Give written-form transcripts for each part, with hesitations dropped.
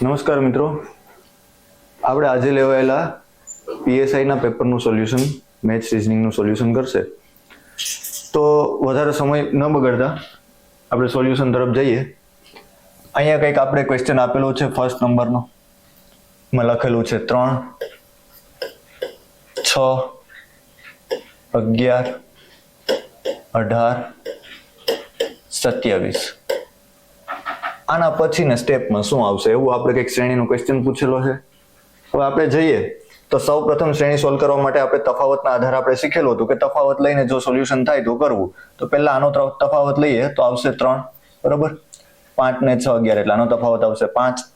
નમસ્કાર મિત્રો, આપણે આજે લેવાયેલા પીએસઆઈના પેપરનું સોલ્યુશન, મેથ્સ રીઝનિંગનું સોલ્યુશન કરશે. તો વધારે સમય ન બગાડતા આપણે સોલ્યુશન તરફ જઈએ. અહીંયા કંઈક આપણે ક્વેશ્ચન આપેલો છે. ફર્સ્ટ નંબરનો માં લખેલું છે 3, 6, 11, 18, 27. આના પછીના સ્ટેપમાં શું આવશે એવું આપણે કંઈક શ્રેણીનો ક્વેશ્ચન પૂછેલો છે. હવે આપણે જઈએ તો સૌ પ્રથમ શ્રેણી સોલ્વ કરવા માટે આપણે તફાવતના આધારે આપણે શીખેલું હતું કે તફાવત લઈને જો સોલ્યુશન થાય તો કરવું. તો પહેલા આનો તફાવત લઈએ તો આવશે 3, બરોબર. 5 ને 6 11 એટલે આનો તફાવત આવશે 5.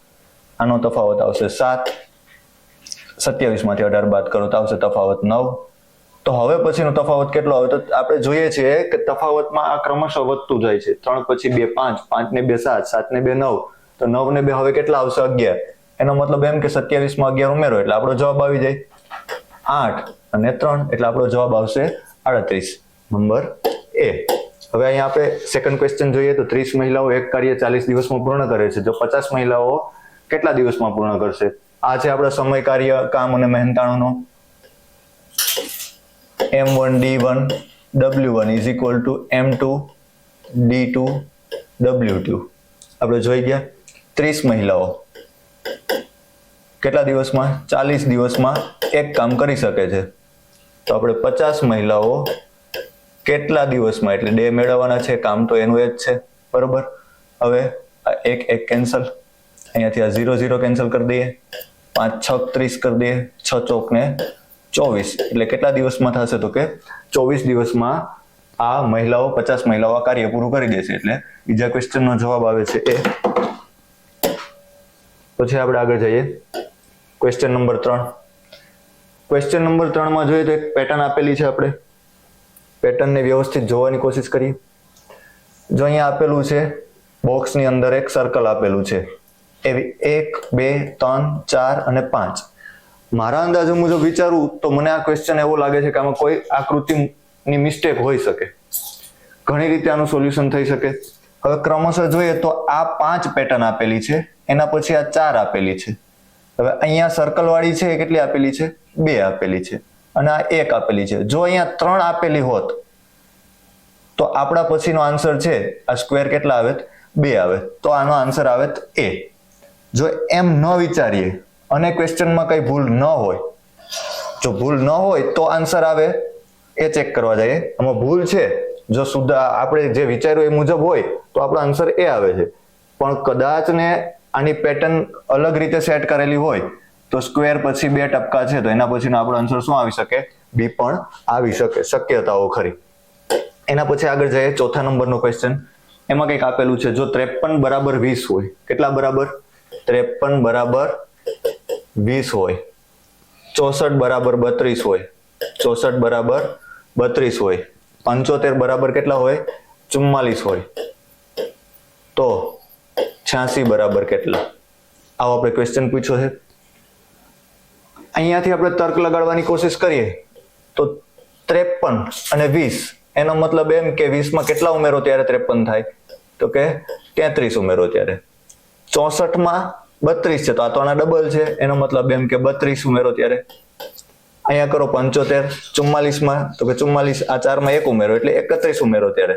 આનો તફાવત આવશે 7. 27 માંથી 18 બાદ કરો તો આવશે તફાવત 9. તો હવે પછીનો તફાવત કેટલો આવે તો આપણે જોઈએ છીએ કે તફાવતમાં આ ક્રમશઃ વધતું જાય છે. 3 પછી 2 5, 5 ને 2 7, 7 ને 2 9, તો 9 ને 2 હવે કેટલા આવશે 11. એનો મતલબ એમ કે 27 માં 11 ઉમેરો એટલે આપણો જવાબ આવી જાય 8 અને 3 એટલે આપણો જવાબ આવશે 38. નંબર એ. હવે અહીંયા આપણે સેકન્ડ ક્વેશ્ચન જોઈએ તો 30 મહિલાઓ એક કાર્ય 40 દિવસમાં પૂર્ણ કરે છે. જો 50 મહિલાઓ કેટલા દિવસમાં પૂર્ણ કરશે? આ છે આપણો સમય, કાર્ય, કામ અને મહેનતાણુનો. M1 D1 W1 is equal to M2 D2 W2. આપણે જોઈ ગયા 30 મહિલાઓ કેટલા દિવસમાં? 40 દિવસમાં એક કામ કરી શકે છે. તો આપણે 50 મહિલાઓ કેટલા દિવસમાં એટલે ડે મેળવવાના છે. કામ તો એનું એ જ છે, બરોબર. હવે એક કેન્સલ, અહીંયાથી આ 0 0 કેન્સલ કરી દઈએ. 5 6 30 કરી દઈએ. 6 ચોક ને 24 એટલે કેટલા દિવસમાં થશે તો કે 24 દિવસમાં આ મહિલાઓ 50 મહિલાઓ આ કાર્ય પૂરું કરી દેશે. એટલે બીજા ક્વેશ્ચનનો જવાબ આવે છે એ. પછી આપણે આગળ જઈએ ક્વેશ્ચન નંબર 3. ક્વેશ્ચન નંબર 3 માં જોઈએ તો એક પેટર્ન આપેલી છે. આપણે પેટર્નને વ્યવસ્થિત જોવાની કોશિશ કરીએ. જો અહીંયા આપેલું છે બોક્સની અંદર એક સર્કલ આપેલું છે. એવી 1 2 3 4 અને 5. મારા અંદાજો મુજબ વિચારું તો મને આ ક્વેશ્ચન એવો લાગે છે કે આમાં કોઈ આકૃતિની મિસ્ટેક હોઈ શકે. ઘણી રીતે આનું સોલ્યુશન થઈ શકે. હવે ક્રમશઃ જોઈએ તો આ 5 પેટર્ન આપેલી છે, એના પછી આ 4 આપેલી છે. હવે અહીંયા સર્કલ વાળી છે એ કેટલી આપેલી છે? 2 આપેલી છે અને આ 1 આપેલી છે. જો અહીંયા 3 આપેલી હોત તો આપણા પછીનો આન્સર છે આ સ્ક્વેર કેટલા આવે? 2 આવે. તો આનો આન્સર આવે એ. જો એમ ન વિચારીએ અને ક્વેશ્ચનમાં કઈ ભૂલ ન હોય, જો ભૂલ ન હોય તો આન્સર આવે એ ચેક કરવા જઈએ. આમાં ભૂલ છે, જો સુધા આપણે જે વિચાર્યું એ મુજબ હોય તો આપણો આન્સર એ આવે છે. પણ કદાચ ને આની પેટર્ન અલગ રીતે સેટ કરેલી હોય તો સ્ક્વેર પછી 2 ટપકા છે તો એના પછીનો આપણો આન્સર શું આવી શકે? બી પણ આવી શકે. શક્યતાઓ ખરી. એના પછી આગળ જઈએ ચોથા નંબરનો ક્વેશ્ચન. એમાં કંઈક આપેલું છે જો 53 બરાબર 20 હોય. કેટલા બરાબર? 53 બરાબર 20 હોય. 64 બરાબર 32 હોય. 64 બરાબર 32 હોય. 75 બરાબર કેટલા હોય? 44 હોય. તો 86 બરાબર કેટલા? આવો આપણે ક્વેશ્ચન પૂછ્યો છે. અહીંયાથી આપણે તર્ક લગાડવાની કોશિશ કરીએ તો 53 અને 20 એનો મતલબ એમ કે 20 માં કેટલા ઉમેરો ત્યારે 53 થાય? તો કે 33 ઉમેરો ત્યારે. 64 માં 32 છે તો આ તો આના ડબલ છે, એનો મતલબ એમ કે 32 ઉમેરો ત્યારે. અહીંયા કરો 75, 44 માં તો કે 44, આ 4 માં 1 ઉમેરો એટલે 31 ઉમેરો ત્યારે.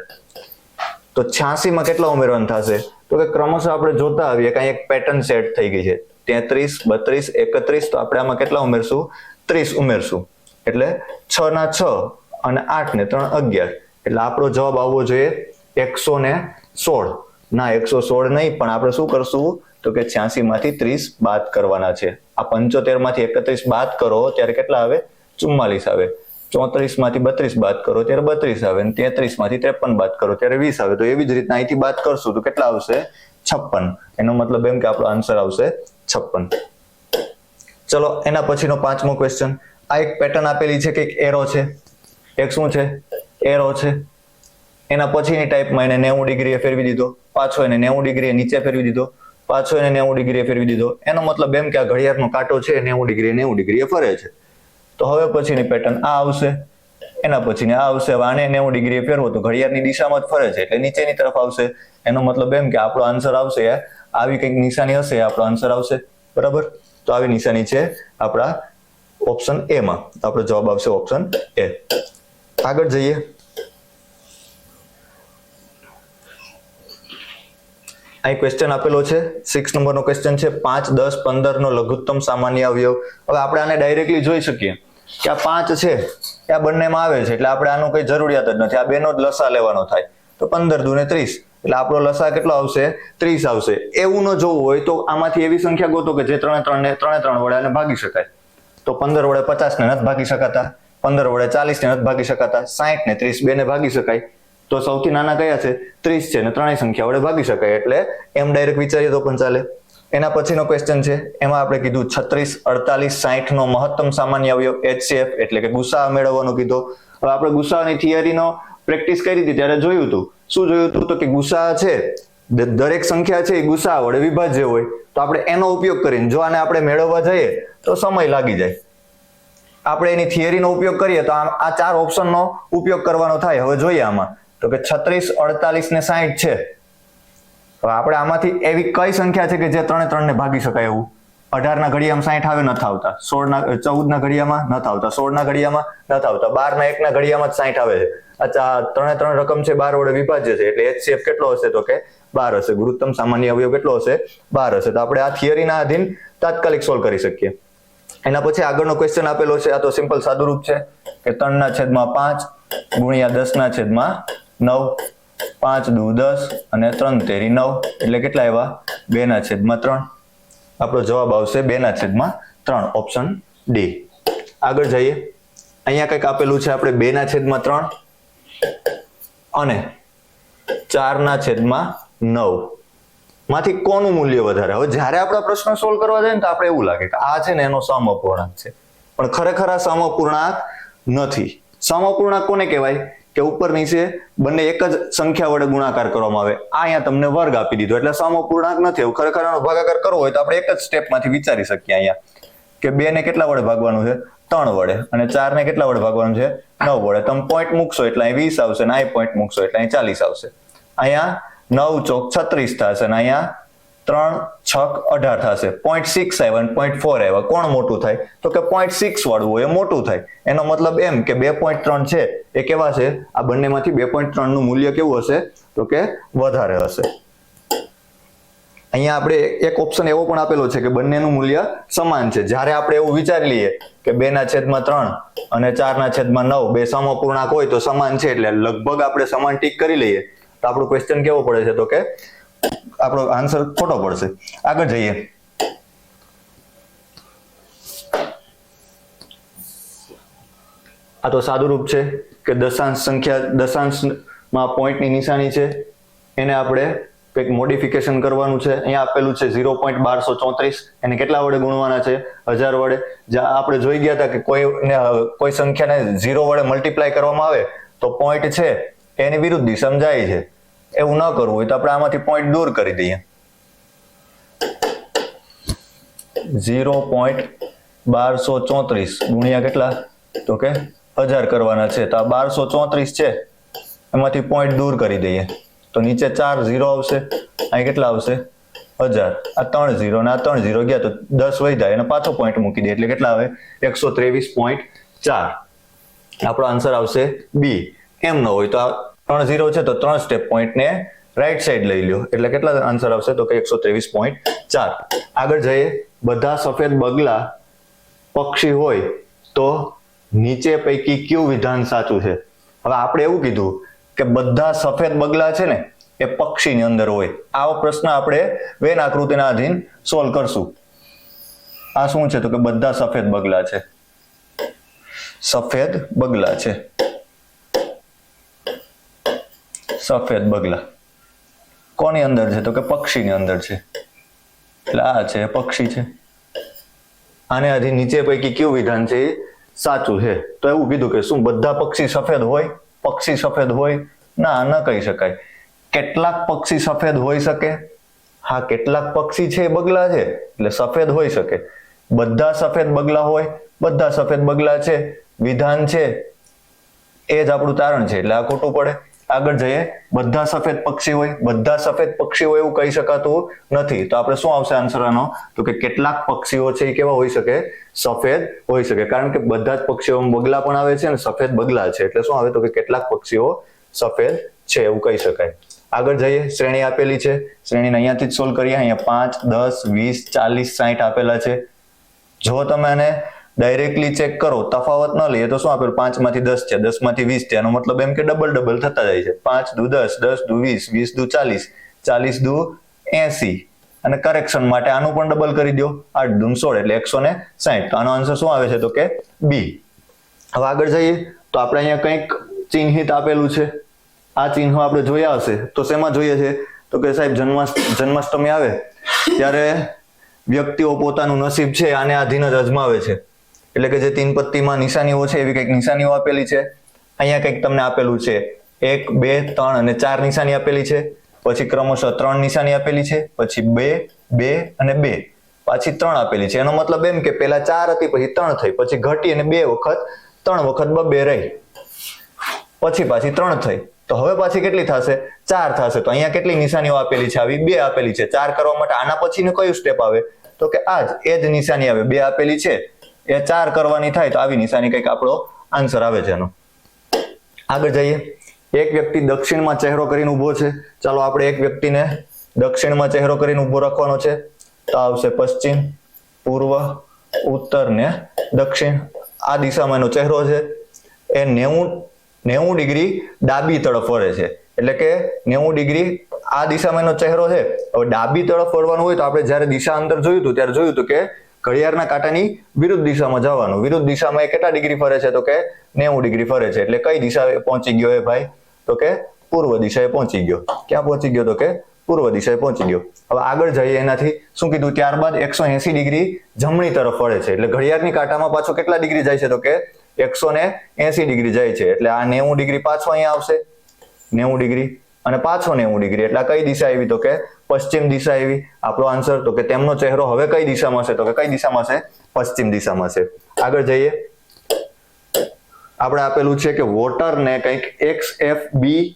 તો 86 માં કેટલા ઉમેરવાનું થશે? તો કે ક્રમશઃ આપણે જોતા આવીએ કે એક પેટર્ન સેટ થઈ ગઈ છે. 33 32 31, તો આપણે આમાં કેટલા ઉમેરશું? 30 ઉમેરશું. એટલે 6 ના 6 અને 8 ને 3 11 એટલે આપણો જવાબ આવવો જોઈએ 116. ના 116 નહીં, પણ આપણે શું કરશું તો કે 86 માંથી 30 બાદ કરવાના છે. આ 75 માંથી 31 બાદ કરો ત્યારે કેટલા આવે? 44 આવે. 34 માંથી 32 બાદ કરો ત્યારે 32 આવે. 33 માંથી 53 બાદ કરો ત્યારે 20 આવે. તો એવી જ રીતના અહીંથી બાદ કરશું તો કેટલા આવશે? 56. એનો મતલબ એમ કે આપણો આન્સર આવશે 56. ચલો એના પછીનો 5મો ક્વેશ્ચન. આ એક પેટર્ન આપેલી છે કે એક એરો છે. એક શું છે? એરો છે. એના પછીની ટાઈપમાં એને 90 ડિગ્રીએ ફેરવી દીધો. પાછો એને 90 ડિગ્રીએ નીચે ફેરવી દીધો. પાછો એને 90 ડિગ્રીએ ફેરવી દીધો. એનો મતલબ એમ કે આ ઘડિયાળનો કાંટો છે 90 ડિગ્રીએ ફરે છે. તો હવે પછીની પેટર્ન આ આવશે. એના પછી આ આવશે. હવે આને 90 ડિગ્રી ફેરવો તો ઘડિયાળની દિશામાં જ ફરે છે એટલે નીચેની તરફ આવશે. એનો મતલબ એમ કે આપણો આન્સર આવશે આવી કંઈક નિશાની હશે, આપણો આન્સર આવશે. બરાબર, તો આવી નિશાની છે આપણા ઓપ્શન એ માં. આપણો જવાબ આવશે ઓપ્શન એ. આગળ જઈએ. અહીં ક્વેશ્ચન આપેલો છે 6 નંબરનો ક્વેશ્ચન છે 5, 10, 15 નો લઘુત્તમ સામાન્ય અવયવ. હવે આપણે આને ડાયરેક્ટલી જોઈ શકીએ કે આ 5 છે એ આ બંનેમાં આવે છે એટલે આપણે આનું કઈ જરૂરિયાત જ નથી. આ બેનો જ લસા લેવાનો થાય તો 15 દુ ને 30 એટલે આપણો લસા કેટલો આવશે? 30 આવશે. એવું ન જોવું હોય તો આમાંથી એવી સંખ્યા ગોતો કે જે 3 વડે આને ભાગી શકાય. તો 15 વડે 50 ને નથી ભાગી શકાતા, 15 વડે 40 ને નથી ભાગી શકાતા, 60 ને 30 બેને ભાગી શકાય. તો સૌથી નાના કયા છે? 30 છે ને ત્રણેય સંખ્યા વડે ભાગી શકાય એટલે એમ ડાયરેક્ટ વિચારીએ તો પણ ચાલે. એના પછીનો ક્વેશ્ચન છે એમાં આપણે કીધું 36, 48, 60 નો મહત્તમ સામાન્ય અવયવ HCF એટલે કે ગુસાઅ મેળવવાનો કીધો. હવે આપણે ગુસાઅની થિયરીનો પ્રેક્ટિસ કરી હતી ત્યારે જોયું હતું. શું જોયું હતું? તો કે ગુસાઅ છે દરેક સંખ્યા છે એ ગુસાઅ વડે વિભાજ્ય હોય. તો આપણે એનો ઉપયોગ કરીને જો આને આપણે મેળવવા જઈએ તો સમય લાગી જાય. આપણે એની થિયરીનો ઉપયોગ કરીએ તો આ 4 ઓપ્શનનો ઉપયોગ કરવાનો થાય. હવે જોઈએ આમાં તો કે 36, 48 ને 60 છે. હવે આપણે આમાંથી એવી કઈ સંખ્યા છે કે જે 3 ને ભાગી શકાય એવું? 18 ના ઘડિયામાં 60 આવે નથી આવતા, 14 ના ઘડિયામાં નથી આવતા, 16 ના ઘડિયામાં નથી આવતા, 12 ના 1 ના ઘડિયામાં જ 60 આવે છે. અચ્છા, 3 રકમ છે 12 વડે વિભાજ્ય છે એટલે HCF કેટલો હશે? તો કે 12 હશે. ગુરુત્તમ સામાન્ય અવયવ કેટલો હશે? 12 હશે. તો આપણે આ થિયરીના આધીન તાત્કાલિક સોલ્વ કરી શકીએ. એના પછી આગળનો ક્વેશ્ચન આપેલો છે. આ તો સિમ્પલ સાદુરૂપ છે કે 3/5 ગુણ્યા 10/9, 5 દુ 10 અને 3 તેરી 9 એટલે કેટલા આવ્યા? 2/3. આપણો જવાબ આવશે 2/3, ઓપ્શન ડી. આગળ જઈએ. અહીંયા કંઈક આપેલું છે આપણે 2/3 અને 4/9 માંથી કોનું મૂલ્ય વધારે? હવે જ્યારે આપણે પ્રશ્ન સોલ્વ કરવા જાય ને તો આપણે એવું લાગે કે આ છે ને એનો સમઅપૂર્ણાંક છે, પણ ખરેખર આ સમઅપૂર્ણાંક નથી. સમઅપૂર્ણાંક કોને કહેવાય? કે ઉપર નીચે બંને એક જ સંખ્યા વડે ગુણાકાર કરવામાં આવે. આ અહીંયા તમને વર્ગ આપી દીધો એટલે સમઅપૂર્ણાંક નથી. એવું ખરેખર આનો ભાગાકાર કરવો હોય તો આપણે એક જ સ્ટેપમાંથી વિચારી શકીએ અહીંયા કે 2 ને કેટલા વડે ભાગવાનું છે? 3 વડે. અને 4 ને કેટલા વડે ભાગવાનું છે? 9 વડે. તમે પોઈન્ટ મૂકશો એટલે અહીં 20 આવશે ને અહીં પોઈન્ટ મૂકશો એટલે અહીં 40 આવશે. અહીંયા 9 ચોક 36 થશે અને અહીંયા 3 છક 18 થશે. 0.6 આવ્યા અને 0.4 આવ્યા. કોણ મોટું થાય? તો કે 0.6 વાળું હોય એ મોટું થાય. એનો મતલબ એમ કે 2.3 છે એ કેવા છે? આ બંનેમાંથી 2.3 નું મૂલ્ય કેવું હશે? તો કે વધારે હશે. અહીંયા આપણે એક ઓપ્શન એવો પણ આપેલો છે કે બંનેનું મૂલ્ય સમાન છે. જ્યારે આપણે એવું વિચારી લઈએ કે 2/3 અને 4/9 બે સમઅપૂર્ણાંક હોય તો સમાન છે એટલે લગભગ આપણે સમાન ટીક કરી લઈએ તો આપણો ક્વેશ્ચન કેવો પડે છે? તો કે આપણો આન્સર ખોટો પડશે. આગળ જઈએ. આ તો સાદુરૂપ છે કે દશાંશમાં પોઈન્ટની નિશાની છે એને આપણે કંઈક મોડિફિકેશન કરવાનું છે. અહીંયા આપેલું છે 0.1234 એને કેટલા વડે ગુણવાના છે? 1000 વડે. જ્યાં આપણે જોઈ ગયા હતા કે કોઈ સંખ્યાને 0 વડે મલ્ટીપ્લાય કરવામાં આવે તો પોઈન્ટ છે એની વિરુદ્ધ દિશામાં જાય છે. એવું ન કરવું હોય તો આપણે આમાંથી પોઈન્ટ દૂર કરી દઈએ. 0.1234 ગુણ્યા કેટલા? તો કે 1000 કરવાના છે. તો આ 1234 છે એમાંથી પોઈન્ટ દૂર કરી દઈએ તો નીચે 4 0 આવશે. અહીં કેટલા આવશે? 1000. આ 3 0 ને આ 3 0 ગયા તો 10 વધ્યા એને પાછો પોઈન્ટ મૂકી દે એટલે કેટલા આવે? 123.4. આપણો આન્સર આવશે બી. એમ ન હોય તો આ 3 0 છે તો 3 સ્ટેપ પોઈન્ટ ને રાઈટ સાઈડ લઈ લ્યો એટલે કેટલા આન્સર આવશે? તો કે 123.4. આગળ જઈએ. બધા સફેદ બગલા પક્ષી હોય તો નીચે પૈકી કયું વિધાન સાચું છે? હવે આપણે એવું કીધું કે બધા સફેદ બગલા છે ને એ પક્ષીની અંદર હોય. આવો પ્રશ્ન આપણે વેન આકૃતિના આધીન સોલ્વ કરશું. આ શું છે? તો કે બધા સફેદ બગલા છે. સફેદ બગલા છે. સફેદ બગલા કોની અંદર છે? તો કે પક્ષીની અંદર છે. એટલે આ છે પક્ષી છે. આને આથી નીચે પૈકી કયું વિધાન છે એ સાચું છે? તો એવું કીધું કે શું બધા પક્ષી સફેદ હોય? પક્ષી સફેદ હોય? ના, ન કહી શકાય. કેટલાક પક્ષી સફેદ હોઈ શકે? હા, કેટલાક પક્ષી છે બગલા છે એટલે સફેદ હોઈ શકે. બધા સફેદ બગલા હોય? બધા સફેદ બગલા છે. વિધાન છે એ જ આપણું તારણ છે એટલે આ ખોટું પડે. આગળ જઈએ, બધા સફેદ પક્ષી હોય, બધા સફેદ પક્ષીઓ એવું કહી શકાતું નથી. તો આપણે શું આવશે આન્સર આનો? તો કે કેટલાક પક્ષીઓ છે એ કેવા હોઈ શકે? સફેદ હોઈ શકે, કારણ કે બધા જ પક્ષીઓમાં બગલા પણ આવે છે અને સફેદ બગલા છે, એટલે શું આવે? તો કે કેટલાક પક્ષીઓ સફેદ છે એવું કહી શકાય. આગળ જઈએ, શ્રેણી આપેલી છે, શ્રેણીને અહીંયાથી જ સોલ્વ કરીએ. અહીંયા 5, 10, 20, 40, 60 આપેલા છે. જો તમે આને ડાયરેક્ટલી ચેક કરો, તફાવત ન લઈએ તો શું આપેલું? 5 માંથી 10 છે, 10 માંથી 20 છે, એનો મતલબ એમ કે ડબલ થતા જાય છે. 5 દુ 10, 10 દુ 20, 20 દુ 40, 40 દુ 80, અને કરેક્શન માટે આનું પણ ડબલ કરી દો, 8 દુ 16 એટલે 160. તો આનો આન્સર શું આવે છે? તો કે બી. હવે આગળ જઈએ તો આપણે અહીંયા કંઈક ચિહ્નિત આપેલું છે. આ ચિહ્નો આપણે જોયા હશે તો શેમાં જોઈએ છે? તો કે સાહેબ જન્માષ્ટમી આવે ત્યારે વ્યક્તિઓ પોતાનું નસીબ છે આને આધીન જ અજમાવે છે. એટલે કે જે તીન પત્તીમાં નિશાનીઓ છે એવી કંઈક નિશાનીઓ આપેલી છે. અહીંયા કંઈક તમને આપેલું છે 1, 2, 3 અને 4 નિશાની આપેલી છે. પછી ક્રમશઃ 3 નિશાની આપેલી છે, પછી 2, 2 અને 2, પાછી 3 આપેલી છે. એનો મતલબ એમ કે પહેલા 4 હતી, પછી 3 થઈ, પછી ઘટી અને 3 વખત 2 રહી, પછી પાછી 3 થઈ. તો હવે પાછી કેટલી થશે? 4 થશે. તો અહીંયા કેટલી નિશાનીઓ આપેલી છે? આવી 2 આપેલી છે. 4 કરવા માટે આના પછીનું કયું સ્ટેપ આવે? તો કે એ જ નિશાની આવે. 2 આપેલી છે એ 4 કરવાની થાય તો આવી નિશાની કંઈક આપણો આન્સર આવે છે એનો. આગળ જઈએ, એક વ્યક્તિ દક્ષિણમાં ચહેરો કરીને ઉભો છે. ચાલો આપણે એક વ્યક્તિને દક્ષિણમાં ચહેરો કરીને ઉભો રાખવાનો છે. તો આવશે પશ્ચિમ, પૂર્વ, ઉત્તર ને દક્ષિણ. આ દિશામાં એનો ચહેરો છે એ 90 ડિગ્રી ડાબી તરફ વળે છે. એટલે કે 90 ડિગ્રી આ દિશામાં એનો ચહેરો છે. હવે ડાબી તરફ વળવાનું હોય તો આપણે જ્યારે દિશા અંતર જોયું હતું ત્યારે જોયું હતું કે ઘડિયાળના કાંટાની વિરુદ્ધ દિશામાં જવાનું. વિરુદ્ધ દિશામાં એ કેટલા ડિગ્રી ફરે છે? તો કે 90 ડિગ્રી ફરે છે. એટલે કઈ દિશાએ પહોંચી ગયો એ ભાઈ? તો કે પૂર્વ દિશાએ પહોંચી ગયો. ક્યાં પહોંચી ગયો? તો કે પૂર્વ દિશાએ પહોંચી ગયો. હવે આગળ જઈએ, એનાથી શું કીધું? ત્યારબાદ 180 ડિગ્રી જમણી તરફ ફરે છે. એટલે ઘડિયાળની કાંટામાં પાછો કેટલા ડિગ્રી જાય છે? તો કે 180 ડિગ્રી જાય છે. એટલે આ 90 ડિગ્રી પાછો અહીંયા આવશે, 90 ડિગ્રી અને પાછો 90 ડિગ્રી. એટલે કઈ દિશા આવી? તો કે પશ્ચિમ દિશા આવી. આપણો આન્સર તો કે તેમનો ચહેરો હવે કઈ દિશામાં છે? તો કે કઈ દિશામાં છે? પશ્ચિમ દિશામાં છે. આગળ જઈએ, આપણે આપેલું છે કે વોટરને કંઈક XFBUFS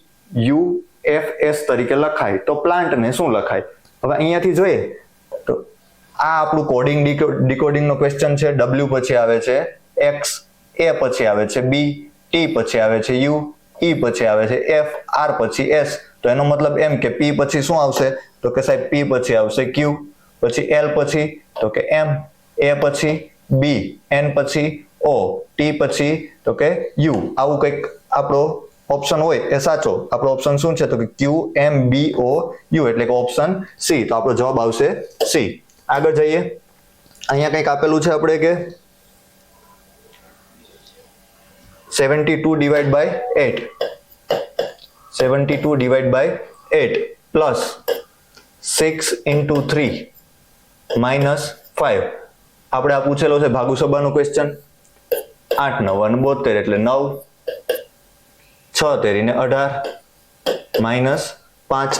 તરીકે લખાય તો પ્લાન્ટને શું લખાય? હવે અહીંયાથી જોઈએ તો આ આપણું કોડિંગ ડીકોડિંગનો ક્વેશ્ચન છે. W પછી આવે છે X, A પછી આવે છે B, T પછી આવે છે U, E પછી આવે છે F, R પછી S. તો એનો મતલબ એમ કે P પછી શું આવશે? તો કે સાહેબ P પછી આવશે Q, પછી L પછી તો કે M, A પછી B, N પછી O, T પછી તો કે U. આવું કંઈક આપણો ઓપ્શન હોય એ સાચો. આપણો ઓપ્શન શું છે? તો કે QMBOU, એટલે કે ઓપ્શન C. તો આપણો જવાબ આવશે C. આગળ જઈએ, અહીંયા કંઈક આપેલું છે આપણે કે 72 divide by 8, 72 divide by 8 plus 6 into 3 minus 5. આપણે આ પૂછેલો છે ભાગુસભાનો ક્વેશ્ચન. 8 9 72 એટલે 9, 6 તેરી ને 18 માઇનસ 5.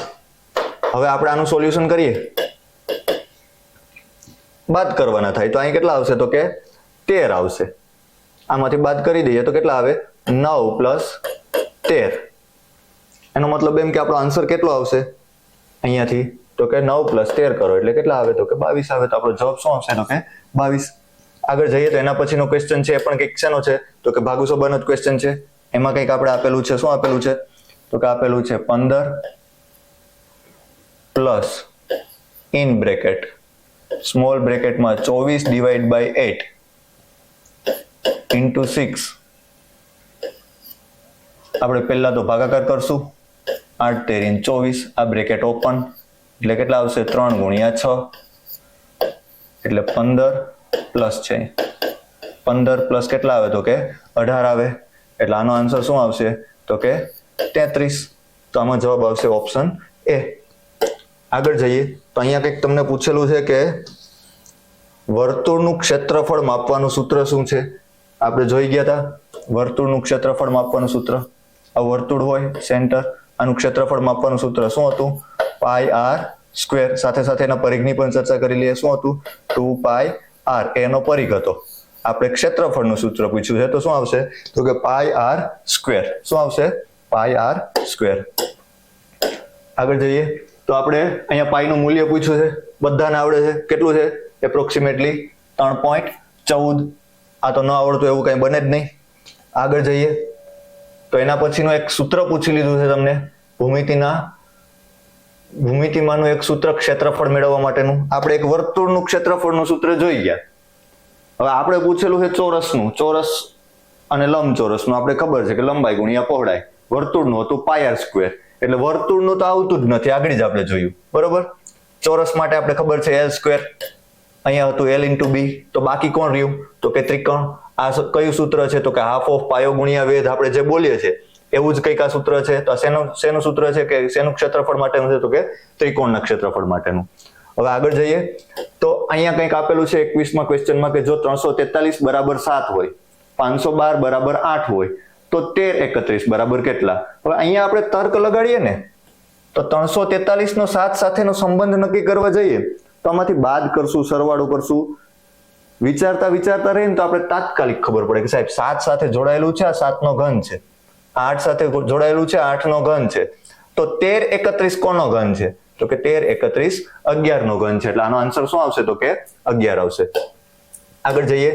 હવે આપણે આનું સોલ્યુશન કરીએ, બાદ કરવાના થાય તો અહીં કેટલા આવશે? તો કે 13 આવશે. આમાંથી બાદ કરી દઈએ તો કેટલા આવે? 9 પ્લસ 13. એનો મતલબ એમ કે આપણો આન્સર કેટલો આવશે અહીંયાથી? તો કે 9 પ્લસ 13 કરો એટલે કેટલા આવે? તો કે 22 આવે. તો આપણો જવાબ શું આવશે? તો કે 22. આગળ જઈએ તો એના પછીનો ક્વેશ્ચન છે એ પણ કંઈક શેનો છે? તો કે ભાગુસભાનો જ ક્વેશ્ચન છે. એમાં કંઈક આપણે આપેલું છે. શું આપેલું છે? તો કે આપેલું છે 15 પ્લસ ઇન બ્રેકેટ સ્મોલ બ્રેકેટમાં 24 ડિવાઈડ બાય 8 ઇન્ટુ 6. આપણે પહેલા તો ભાગાકાર કરશું. 8 તેરી 24, આ બ્રેકેટ ઓપન એટલે કેટલા આવશે? 3 ગુણ્યા 6 એટલે 15 પ્લસ છે 15 પ્લસ કેટલા આવે? તો કે 18 આવે. એટલે આનો આન્સર શું આવશે? તો કે 33. તો આમાં જવાબ આવશે ઓપ્શન A. આગળ જઈએ તો અહીંયા કંઈક તમને પૂછેલું છે કે વર્તુળનું ક્ષેત્રફળ માપવાનું સૂત્ર શું છે? આપણે જોઈ ગયા હતા વર્તુળનું ક્ષેત્રફળ માપવાનું સૂત્ર. આ વર્તુળ હોય સેન્ટર, આનું ક્ષેત્રફળ માપવાનું સૂત્ર શું હતું? પાઈ r સ્ક્વેર. સાથે સાથે એના પરિઘની પણ ચર્ચા કરી લઈએ. શું હતું? 2 પાઈ r એનો પરિઘ હતો. આપણે ક્ષેત્રફળનું સૂત્ર પૂછ્યું છે, તો શું આવશે? તો કે પાઈ આર સ્ક્વેર. શું આવશે? Pi R square. આગળ જઈએ તો આપણે અહીંયા પાઈનું મૂલ્ય પૂછ્યું છે, બધાને આવડે છે. કેટલું છે? એપ્રોક્સિમેટલી 3.14. આ તો ન આવડતું એવું કંઈ બને જ નહીં. આગળ જઈએ તો એના પછીનું એક સૂત્ર પૂછી લીધું છે તમને, ભૂમિતિમાંનું એક સૂત્ર ક્ષેત્રફળ મેળવવા માટેનું. આપણે એક વર્તુળનું ક્ષેત્રફળનું સૂત્ર જોઈ ગયા. હવે આપણે પૂછેલું છે ચોરસનું, ચોરસ અને લંબચોરસનું. આપણે ખબર છે કે લંબાઈ ગુણ્યા પહોળાઈ. વર્તુળનું હતું પાઈ આર સ્ક્વેર, એટલે વર્તુળનું તો આવતું જ નથી, આગળ જ આપણે જોયું. બરોબર. ચોરસ માટે આપણે ખબર છે એલ સ્ક્વેર, અહીંયા હતું એલ ઇન્ટુ બી. તો બાકી કોણ રહ્યું? તો કે ત્રિકોણ. આ કયું સૂત્ર છે? તો કે હાફ ઓફ પાયો ગુણ્યા વેધ. આપણે જે બોલીએ છીએ એવું જ કંઈક આ સૂત્ર છે. તો શેનું સૂત્ર છે કે શેનું ક્ષેત્રફળ માટેનું છે? તો કે ત્રિકોણના ક્ષેત્રફળ માટેનું. હવે આગળ જઈએ તો અહીંયા કંઈક આપેલું છે 21માં ક્વેશ્ચનમાં કે જો 343 બરાબર 7 હોય, 512 બરાબર 8 હોય, તો 1331 બરાબર કેટલા? હવે અહીંયા આપણે તર્ક લગાડીએ ને, તો 343 નો 7 સાથેનો સંબંધ નક્કી કરવા જઈએ તો આમાંથી બાદ કરશું, સરવાળો કરશું. વિચારતા રહીને તો આપણે તાત્કાલિક ખબર પડે કે સાહેબ 7 સાથે જોડાયેલું છે, આ 7 નો ઘન છે. 8 સાથે જોડાયેલું છે, 8 નો ઘન છે. તો 1331 કોનો ઘન છે? તો કે 1331 11 નો ઘન છે. એટલે આનો આન્સર શું આવશે? તો કે 11 આવશે. આગળ જઈએ,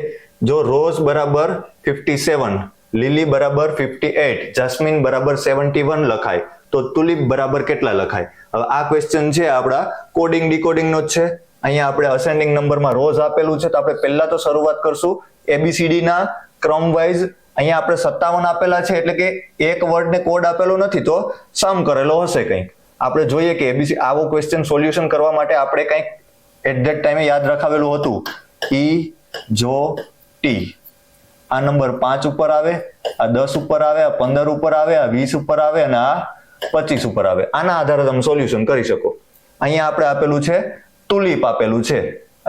જો રોઝ બરાબર 57, લીલી બરાબર 58, જાસ્મિન બરાબર 71 લખાય તો તુલિપ બરાબર કેટલા લખાય? હવે આ ક્વેશ્ચન છે આપણા કોડિંગ ડીકોડિંગ નો જ છે. અહીંયા આપણે અસેન્ડિંગ નંબરમાં રોઝ આપેલું છે, તો આપણે પહેલા તો શરૂઆત કરશું એબીસીડી ના ક્રમ વાઇઝ. અહીંયા આપણે 57 આપેલા છે, એટલે કે એક વર્ડ ને કોડ આપેલો નથી, તો સમ કરેલો હશે કંઈક. આપણે જોઈએ કે એબીસી આવો ક્વેશ્ચન સોલ્યુશન કરવા માટે આપણે કંઈક એટ ધેટ ટાઈમે યાદ રખાવેલું હતું. ઈ જો ટી આ નંબર 5 ઉપર આવે, આ 10 ઉપર આવે, આ 15 ઉપર આવે, આ 20 ઉપર આવે અને આ 25 ઉપર આવે. આના આધારે તમે સોલ્યુશન કરી શકો. અહીંયા આપણે આપેલું છે તુલિપ આપેલું છે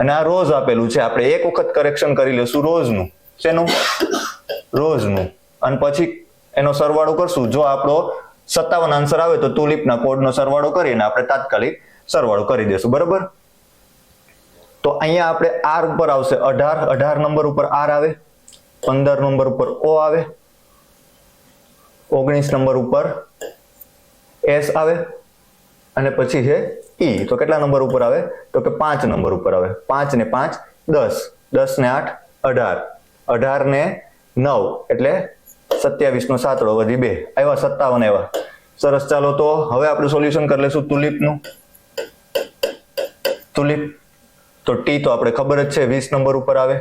અને આ રોઝ આપેલું છે. આપણે એક વખત કરેક્શન કરી લેશું રોઝનું. શેનું? રોઝનું. અને પછી એનો સરવાળો કરશું. જો આપણો 57 આન્સર આવે તો તુલિપના કોડનો સરવાળો કરીને આપણે તાત્કાલિક સરવાળો કરી દેશું. બરાબર. તો અહીંયા આપણે આર ઉપર આવશે 18 નંબર ઉપર આર આવે, 15 નંબર ઉપર ઓ આવે, 19 નંબર ઉપર એસ આવે અને પછી છે ઈ. તો કેટલા નંબર ઉપર આવે? તો કે 5 નંબર ઉપર આવે. 5 ને 5 10, 10 ને 8 18, 18 ને 9 એટલે 27 નો 7 વધી 2 આવ્યા 57 આવ્યા. સરસ. ચાલો તો હવે આપણે સોલ્યુશન કરી લેશું તુલિપનું. તુલિપ તો ટી તો આપણે ખબર જ છે 20 નંબર ઉપર આવે,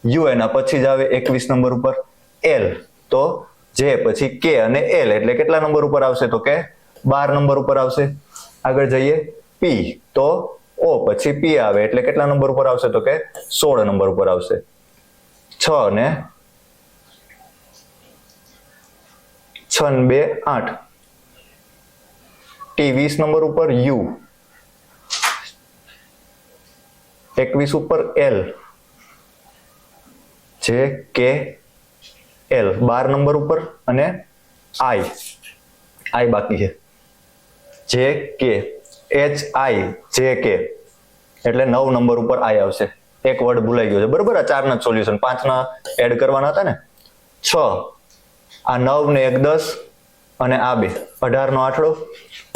યુ એના પછી જ આવે 21 નંબર ઉપર, એલ તો જે પછી કે અને એલ એટલે કેટલા નંબર ઉપર આવશે? તો કે 12 નંબર ઉપર આવશે. આગળ જઈએ પી તો ઓ પછી પી આવે એટલે કેટલા નંબર ઉપર આવશે? તો કે 16 નંબર ઉપર આવશે. 6 ને 2 8, ટી 20 નંબર ઉપર, યુ 21 ઉપર, એલ જે કે એલ 12 નંબર ઉપર અને આઈ બાકી છે જે કે એચ આઈ જે કે એટલે 9 નંબર ઉપર આઈ આવશે. એક વર્ડ ભૂલાઈ ગયો છે. બરોબર. આ 4 ના સોલ્યુશન 5 ના એડ કરવાના હતા ને. 6 આ 9 ને 1 10 અને આ 2 18 નો આઠડો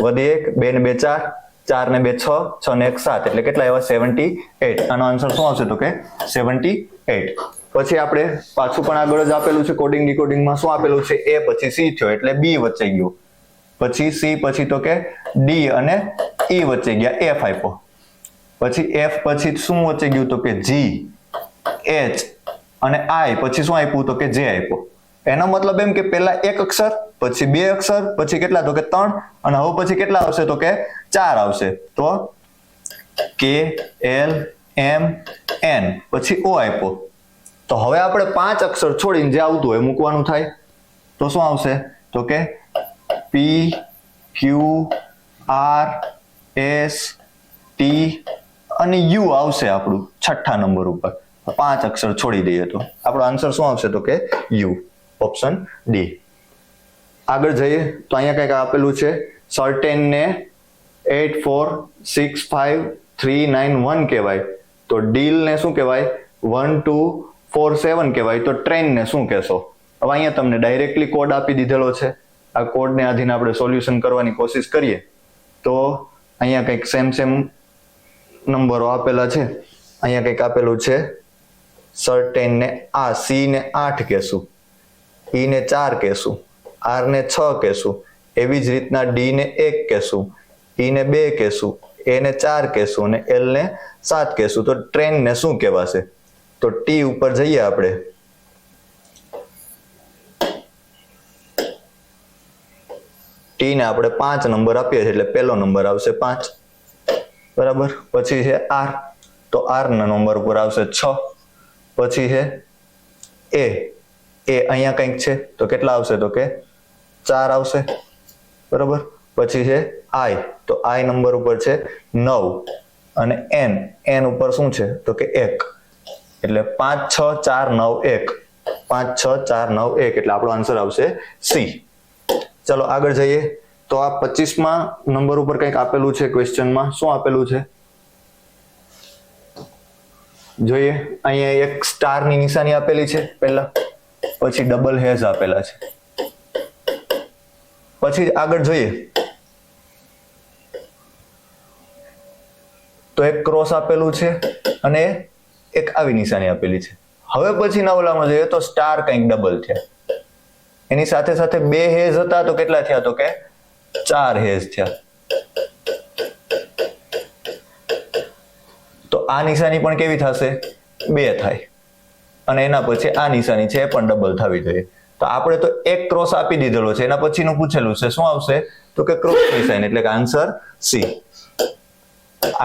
વધી 1 2 ને 2 4, 4 ને 2 6, 6 ને 1 7 એટલે કેટલા આવ્યા? 78. આનો આન્સર શું આવશે? તો કે 78. પછી આપણે પાછું પણ આગળ જ આપેલું છે કોડિંગ ડીકોડિંગમાં. શું આપેલું છે? એ પછી સી થયો એટલે બી વચ્ચે ગયો, પછી સી પછી તો કે ડી અને ઈ વચ્ચે ગયા, એફ આપ્યો, પછી એફ પછી શું વચ્ચે ગયું? તો કે જી, એચ અને આઈ પછી શું આપ્યું? તો કે જે આપ્યો. એનો મતલબ એમ કે પહેલા એક અક્ષર પછી 2 અક્ષર પછી કેટલા? તો કે 3 અને હવે પછી કેટલા આવશે? તો કે 4 આવશે. તો કે એલ એમ એન પછી ઓ આપ્યો. તો હવે આપણે 5 અક્ષર છોડીને જે આવતું હોય મૂકવાનું થાય. તો શું આવશે? તો કે પી ક્યુ આર એસ ટી અને યુ આવશે આપણું 6થા નંબર ઉપર. 5 અક્ષર છોડી દઈએ તો આપણો આન્સર શું આવશે? તો કે યુ, ઓપ્શન ડી. આગળ જઈએ તો અહીંયા કંઈક આપેલું છે સર્ટેન ને 846539 1 કહેવાય, તો ડીલ ને શું કહેવાય? 1 2 47 કહેવાય તો ટ્રેનને શું કહેશો? હવે અહીંયા તમને ડાયરેક્ટલી કોડ આપી દીધેલો છે. આ કોડને આધીન આપણે સોલ્યુશન કરવાની કોશિશ કરીએ તો અહીંયા કંઈક સેમ નંબરો આપેલા છે. અહીંયા કંઈક આપેલું છે સર્ટેન ને આ સી ને 8 કહેશું, ઈ ને 4 કહેશું, આર ને 6 કહેશું, એવી જ રીતના ડી ને 1 કહેશું, ઈ ને 2 કહેશું, એ ને 4 કહેશું અને એલ ને 7 કહેશું. તો ટ્રેનને શું કહેવાશે? તો ટી ઉપર જઈએ આપણે. ટી ને આપણે 5 નંબર આપીએ છીએ એટલે પહેલો નંબર આવશે 5, બરાબર. પછી છે આર, તો આર ના નંબર ઉપર આવશે 6. પછી છે એ અહીંયા કંઈક છે તો કેટલા આવશે? તો કે 4 આવશે, બરાબર. પછી છે આઈ, તો આઈ નંબર ઉપર છે 9 અને એન ઉપર શું છે? તો કે 1. એટલે 5 6 4 9 1, 5 6 4 9 1 એટલે આપણો આન્સર આવશે સી. ચલો આગળ જઈએ. તો આ 25માં નંબર ઉપર કંઈક આપેલું છે ક્વેશ્ચનમાં. શું આપેલું છે જોઈએ. અહીંયા એક સ્ટારની નિશાની આપેલી છે પહેલા, પછી ડબલ હેઝ આપેલા છે. પછી આગળ જોઈએ તો એક ક્રોસ આપેલું છે અને એક આવી નિશાની આપેલી છે. હવે પછી ના ઓલામાં જોઈએ તો સ્ટાર કંઈક ડબલ થયા, એની સાથે સાથે 2 હેઝ હતા તો કેટલા થયા? તો કે 4 હેઝ થયા. તો આ નિશાની પણ કેવી થશે? 2 થાય અને એના પછી આ નિશાની છે એ પણ ડબલ થવી જોઈએ. તો આપણે તો એક ક્રોસ આપી દીધેલો છે, એના પછીનું પૂછેલું છે. શું આવશે? તો કે ક્રોસ નિશાની, એટલે કે આન્સર સી.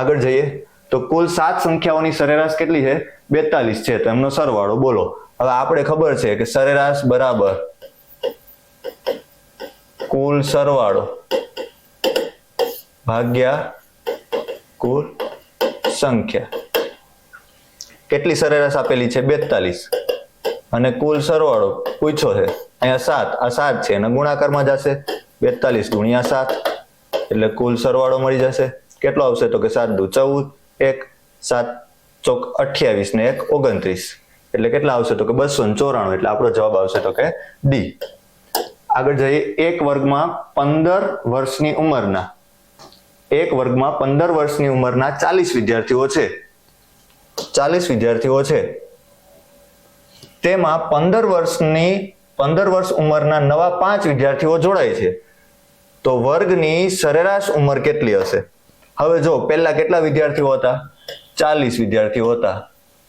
આગળ જઈએ તો કુલ 7 સંખ્યાઓની સરેરાશ કેટલી છે? 42 છે. તો એમનો સરવાળો બોલો. હવે આપણે ખબર છે કે સરેરાશ બરાબર કુલ સરવાળો ભાગ્યા કુલ સંખ્યા. કેટલી સરેરાશ આપેલી છે? 42 અને કુલ સરવાળો પૂછ્યો છે અહીંયા 7. આ 7 છે અને ગુણાકારમાં જશે 42 ગુણ્યા 7 એટલે કુલ સરવાળો મળી જશે. કેટલો આવશે? તો કે 7 દુ 14, 1 7 ચોક 28 ને 1 29 એટલે કેટલા આવશે? તો કે 294. એટલે આપણો જવાબ આવશે તો કે ડી. આગળ જઈએ. એક વર્ગમાં 15 વર્ષની ઉંમરના 40 વિદ્યાર્થીઓ છે. 40 વિદ્યાર્થીઓ છે. તેમાં 15 વર્ષ ઉંમરના નવા 5 વિદ્યાર્થીઓ જોડાય છે. તો વર્ગની સરેરાશ ઉંમર કેટલી હશે? હવે જો પહેલા કેટલા વિદ્યાર્થીઓ હતા? 40 વિદ્યાર્થીઓ હતા.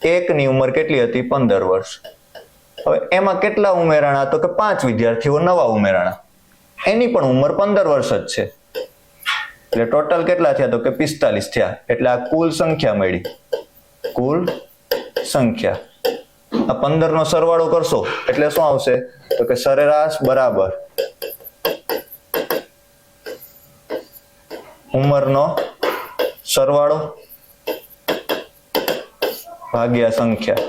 એકની ઉંમર કેટલી હતી? 15 વર્ષ. હવે એમાં કેટલા ઉમેરાણા? તો કે 5 વિદ્યાર્થીઓ નવા ઉમેરાણા, એની પણ ઉંમર 15 વર્ષ જ છે. એટલે ટોટલ કેટલા થયા? તો કે 45 થયા. એટલે આ કુલ સંખ્યા મળી. કુલ સંખ્યા આ 15 નો સરવાળો કરશો એટલે શું આવશે? તો કે સરેરાશ બરાબર ઉંમરનો સરવાળો ભાગ્યા સંખ્યા.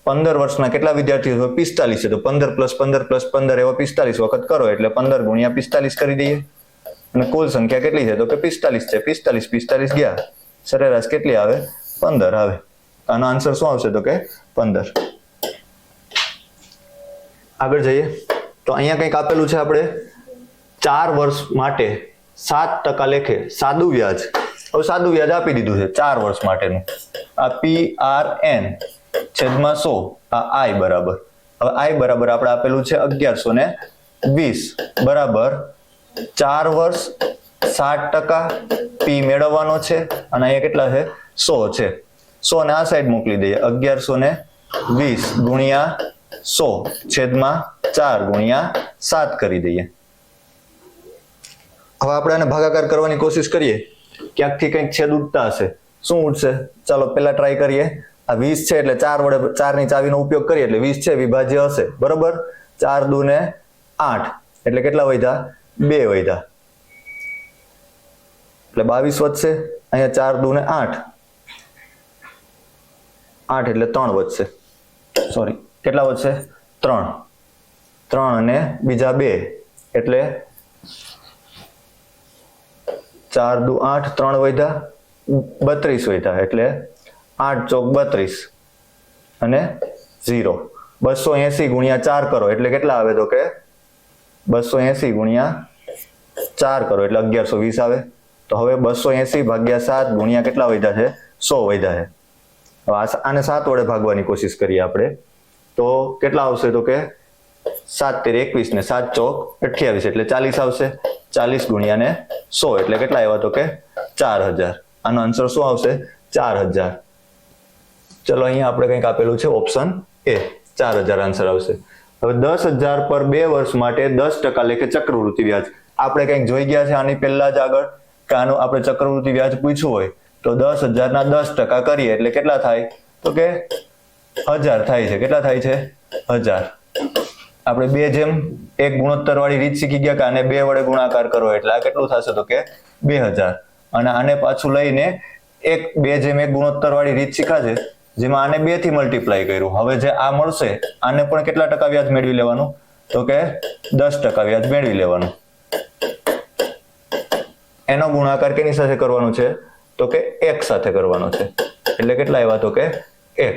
15 વર્ષના કેટલા વિદ્યાર્થીઓ? 45 છે. તો 15 + 15 + 15 એવા 45 વખત કરો એટલે 15 ગુણ્યા 45 કરી દઈએ. અને કુલ સંખ્યા કેટલી છે? તો કે 45 છે. 45 ગયા, સરેરાશ કેટલી આવે? 15 આવે. આનો આન્સર શું આવશે? તો કે 15. આગળ જઈએ તો અહીંયા કંઈક આપેલું છે આપણે 4 વર્ષ માટે 7% લેખે સાદું વ્યાજ. હવે સાદું વ્યાજ આપી દીધું છે 4 વર્ષ માટેનું. આ PRN છેદમાં 100 આ I બરાબર. હવે I બરાબર આપણે આપેલું છે 1120 બરાબર 4 વર્ષ 60% P મેળવવાનો છે અને અહીંયા કેટલા છે? 100 છે. 100 ને આ સાઈડ મોકલી દઈએ. 1120 ગુણ્યા 100 છેદમાં 4 ગુણ્યા 7 કરી દઈએ. હવે આપણે આને ભાગાકાર કરવાની કોશિશ કરીએ. ક્યાંકથી કંઈક છેદ ઉઠતા હશે. શું ઉઠશે? ચાલો પહેલા ટ્રાય કરીએ. આ 20 છે એટલે 4 વડે 4 ની ચાવીનો ઉપયોગ કરીએ એટલે 20 છે વિભાજ્ય હશે, બરોબર. 4 દુ ને 8 એટલે કેટલા વધ્યા? 2 વધ્યા એટલે 22 વધશે. અહીંયા 4 દુ ને 8 એટલે 3 વધશે. સોરી, કેટલા વધશે? 3 અને બીજા 2 એટલે 4 દુ 8 3 વધ્યા 32 વધ્યા એટલે 8 ચોક 32 અને 0. 280 ગુણ્યા 4 કરો એટલે કેટલા આવે? તો કે 280 ગુણ્યા 4 કરો એટલે 1120 આવે. તો હવે 280 ભાગ્યા 7 ગુણ્યા કેટલા વધ્યા છે? 100 વધ્યા છે. હવે આને 7 વડે ભાગવાની કોશિશ કરીએ આપણે, તો કેટલા આવશે? તો કે 7 તેર 21 ને 7 ચોક 28 એટલે 40 આવશે. 40 ગુણ્યા ને 100 એટલે કેટલા આવ્યા? તો કે 4000. આનો આન્સર શું આવશે? 4000. ચલો અહીંયા આપણે કંઈક આપેલું છે ઓપ્શન એ, 4000 આન્સર આવશે. હવે 10,000 પર 2 વર્ષ માટે 10% લેખે ચક્રવૃદ્ધિ વ્યાજ. આપણે કંઈક જોઈ ગયા છે આની પહેલા જ આગળ કે આનું આપણે ચક્રવૃદ્ધિ વ્યાજ પૂછ્યું હોય તો 10,000 ના 10% કરીએ એટલે કેટલા થાય? તો કે 1000 થાય છે. કેટલા થાય છે? 1000. આપણે 2:1 ગુણોત્તર વાળી રીત શીખી ગયા કે આને 2 વડે ગુણાકાર કરો એટલે આ કેટલું થશે? તો કે 2000. અને આને પાછું લઈને 2:1 ગુણોત્તર વાળી રીત શીખાશે જેમાં આને 2 થી મલ્ટીપ્લાય કર્યું. હવે જે આ મળશે આને પણ કેટલા ટકા વ્યાજ મેળવી લેવાનું? તો કે 10% વ્યાજ મેળવી લેવાનું. એનો ગુણાકાર કેની સાથે કરવાનો છે? તો કે 1 સાથે કરવાનો છે. એટલે કેટલા આવ્યા? તો કે 1.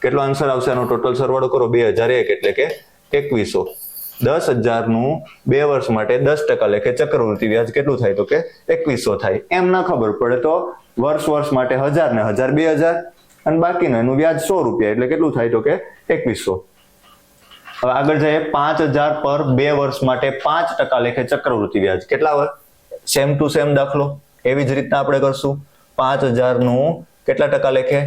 કેટલો આન્સર આવશે? આનો ટોટલ સરવાળો કરો 2001 એટલે કે 2100. 10,000 નું 2 વર્ષ માટે 10% લેખે ચક્રવૃદ્ધિ વ્યાજ કેટલું થાય? તો કે 2100 થાય. એમ ના ખબર પડે તો વર્ષ માટે 1000 ને 1000 2000 અને બાકીનું એનું વ્યાજ 100 રૂપિયા એટલે કેટલું થાય? તો કે 2100. હવે આગળ જઈએ 5,000 પર 2 વર્ષ માટે 5% લેખે ચક્રવૃદ્ધિ વ્યાજ. કેટલા હોય? સેમ ટુ સેમ દાખલો એવી જ રીતના આપણે કરશું. 5,000 નું કેટલા ટકા લેખે?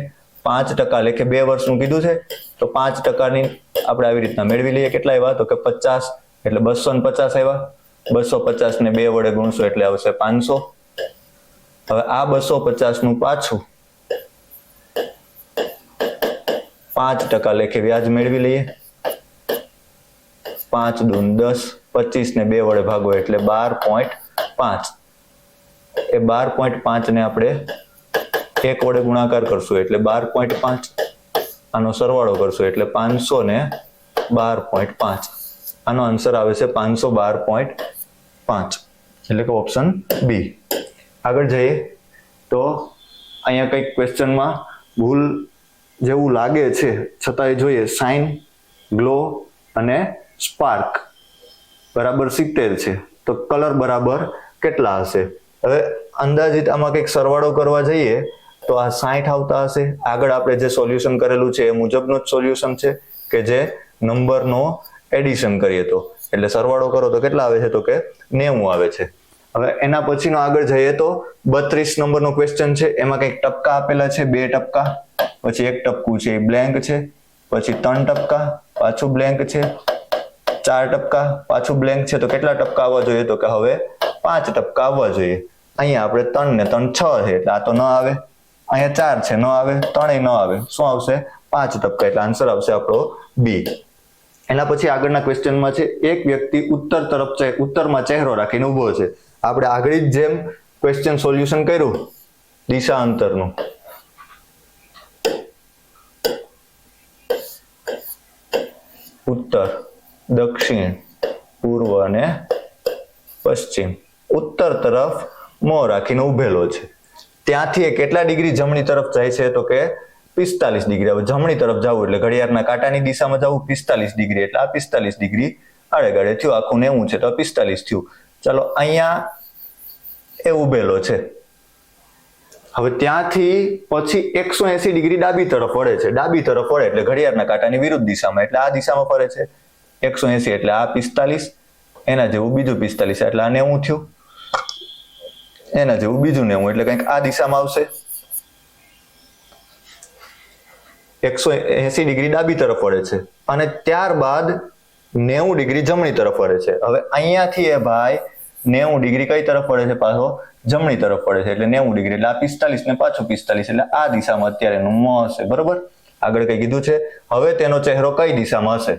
5% લેખે 2 વર્ષનું કીધું છે તો 5%ની આપણે આવી રીતના મેળવી લઈએ. કેટલા આવ્યા? તો કે 50 એટલે 250 આવ્યા. 250 ને 2 વડે ગુણશો એટલે આવશે 500. હવે આ 250 નું પાછું 5% લેખે વ્યાજ મેળવી લઈએ. 5 દૂન 10, 25 ને 2 વડે ભાગો એટલે 12.5. એ 12.5 ને આપણે 1 વડે ગુણાકાર કરશું એટલે 12.5. આનો સરવાળો કરશું એટલે 500 ને 12.5. આનો આન્સર આવે છે 512.5 એટલે કે ઓપ્શન બી. આગળ જઈએ તો અહીંયા કંઈક ક્વેશ્ચનમાં ભૂલ જેવું લાગે છે છતાંય જોઈએ. સાઇન, ગ્લો અને સ્પાર્ક બરાબર 70 છે તો કલર બરાબર કેટલા હશે? હવે અંદાજિત આમાં કંઈક સરવાળો કરવા જઈએ તો આ 60 આવતા હશે. આગળ આપણે જે સોલ્યુશન કરેલું છે એ મુજબનું જ સોલ્યુશન છે કે જે નંબરનો એડિશન કરીએ તો એટલે સરવાળો કરો તો કેટલા આવે છે? તો કે 90 આવે છે. હવે એના પછીનો આગળ જઈએ તો 32 નંબરનો ક્વેશ્ચન છે. એમાં કંઈક ટપકા આપેલા છે, 2 ટપકા, પછી 1 ટપકું છે એ બ્લેન્ક છે, પછી 3 ટપકા પાછું બ્લેન્ક છે, 4 ટપકા પાછું બ્લેન્ક છે. તો કેટલા ટપકા આવવા જોઈએ? તો કે હવે 5 ટપકા આવવા જોઈએ. અહીંયા આપણે 3 ને 3 6 છે એટલે આ તો ન આવે. અહીંયા 4 છે, ન આવે. 3 ન આવે. શું આવશે? 5 ટપકા એટલે આન્સર આવશે આપણો બી. એના પછી આગળના ક્વેશ્ચનમાં છે એક વ્યક્તિ ઉત્તરમાં ચહેરો રાખીને ઊભો છે. આપણે આગળ જ જેમ ક્વેશ્ચન સોલ્યુશન કર્યું દિશા અંતરનું, ઉત્તર, દક્ષિણ, પૂર્વ અને પશ્ચિમ. ઉત્તર તરફ મોં રાખીને ઉભેલો છે. ત્યાંથી એ કેટલા ડિગ્રી જમણી તરફ જાય છે? તો કે 45 ડિગ્રી. હવે જમણી તરફ જવું એટલે ઘડિયાળના કાંટાની દિશામાં જવું 45 ડિગ્રી એટલે આ 45 ડિગ્રી આડેગાડે થયું. આખું 90 છે તો 45 થયું. ચાલો અહીંયા એ ઉભેલો છે. હવે ત્યાંથી પછી 180 ડિગ્રી ડાબી તરફ વળે છે. ડાબી તરફ વળે એટલે ઘડિયાળના કાંટાની વિરુદ્ધ દિશામાં એટલે આ દિશામાં ફરે છે. 180 એટલે આ 45, એના જેવું બીજું 45 એટલે આ 90 થયું, એના જેવું બીજું 90 એટલે કંઈક આ દિશામાં આવશે. 180 ડિગ્રી ડાબી તરફ વળે છે અને ત્યારબાદ 90 ડિગ્રી જમણી તરફ વળે છે. હવે અહીંયાથી એ ભાઈ 90 ડિગ્રી કઈ તરફ વળે છે? પાછો જમણી તરફ વળે છે એટલે 90 ડિગ્રી એટલે આ 45 ને પાછું 45 એટલે આ દિશામાં અત્યારે એનું મોં હશે. બરોબર. આગળ કઈ કીધું છે? હવે તેનો ચહેરો કઈ દિશામાં હશે?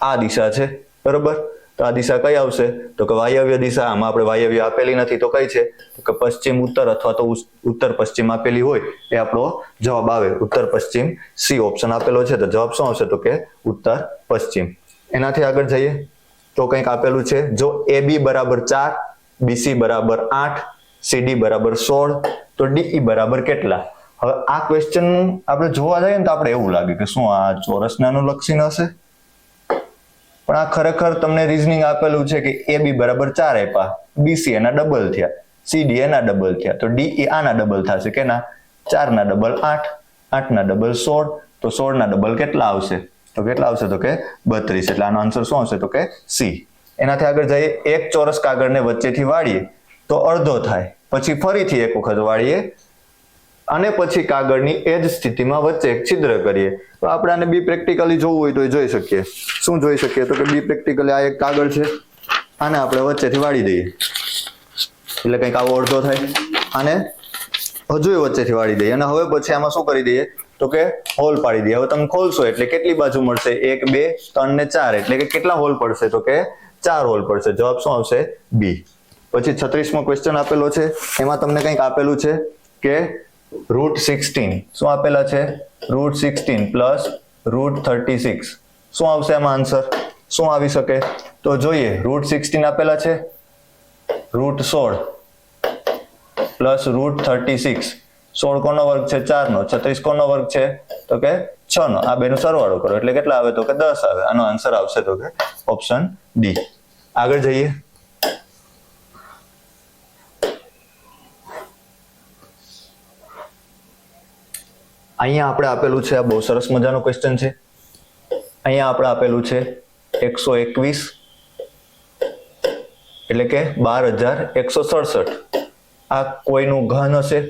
આ દિશા છે. બરોબર. તો આ દિશા કઈ આવશે? તો કે વાયવ્ય દિશા. આમાં આપણે વાયવ્ય આપેલી નથી તો કઈ છે? તો કે પશ્ચિમ ઉત્તર અથવા તો ઉત્તર પશ્ચિમ આપેલી હોય એ આપણો જવાબ આવે. ઉત્તર પશ્ચિમ સી ઓપ્શન આપેલો છે તો જવાબ શું આવશે? તો કે ઉત્તર પશ્ચિમ. એનાથી આગળ જઈએ તો કંઈક આપેલું છે. જો AB બરાબર 4, BC બરાબર 8, CD બરાબર 16 તો DE બરાબર કેટલા? હવે આ ક્વેશ્ચન આપણે જોવા જઈએ ને તો આપણે એવું લાગે કે શું આ ચોરસને અનુલક્ષીને હશે, પણ આ ખરેખર તમને રીઝનિંગ આપેલું છે કે AB બરાબર 4 આપ્યા, BC એના ડબલ થયા, CD એના ડબલ થયા, તો DE આના ડબલ થશે કેના 4 ના ડબલ 8, 8 ના ડબલ 16, તો 16 ના ડબલ કેટલા આવશે, તો કેટલા આવશે તો કે 32, એટલે આનો આન્સર શું આવશે તો કે C. એનાથી આગળ જઈએ, એક ચોરસ કાગળને વચ્ચેથી વાળીએ તો અડધો થાય, પછી ફરીથી એક વખત વાળીએ અને પછી કાગળની એ જ સ્થિતિમાં વચ્ચે એક છિદ્ર કરીએ. તો આપણે આને બી પ્રેક્ટિકલી જોવું હોય તો એ જોઈ શકીએ. શું જોઈ શકીએ તો કે બી પ્રેક્ટિકલી આ એક કાગળ છે, આને આપણે વચ્ચેથી વાળી દઈએ એટલે કંઈક આવો અડધો થાય, આને હજુ વચ્ચેથી વાળી દઈએ અને હવે પછી આમાં શું કરી દઈએ તો કે હોલ પાડી દઈએ. હવે તમે ખોલશો એટલે કેટલી બાજુ મળશે, 1 2 3 ને 4, એટલે કે કેટલા હોલ પડશે તો કે 4 હોલ પડશે. જવાબ શું આવશે બી. પછી 36મો ક્વેશ્ચન આપેલો છે, એમાં તમને કંઈક આપેલું છે કે √16 શું આપેલા છે, √16 પ્લસ √36 શું આવશે આમાં આન્સર, શું આવી શકે તો જોઈએ. √16 આપેલા છે, √16 પ્લસ √36, 16 કોનો વર્ગ છે 4 નો, 36 કોનો વર્ગ છે તો કે 6 નો, આ બેનો સરવાળો કરો એટલે કેટલા આવે તો કે 10 આવે. આનો આન્સર આવશે તો કે ઓપ્શન ડી. આગળ જઈએ, અહીંયા આપણે આપેલું છે, આ બહુ સરસ મજાનો ક્વેશ્ચન છે. અહીંયા આપણે આપેલું છે 121 એટલે કે 12167, આ કોઈનું ઘન હશે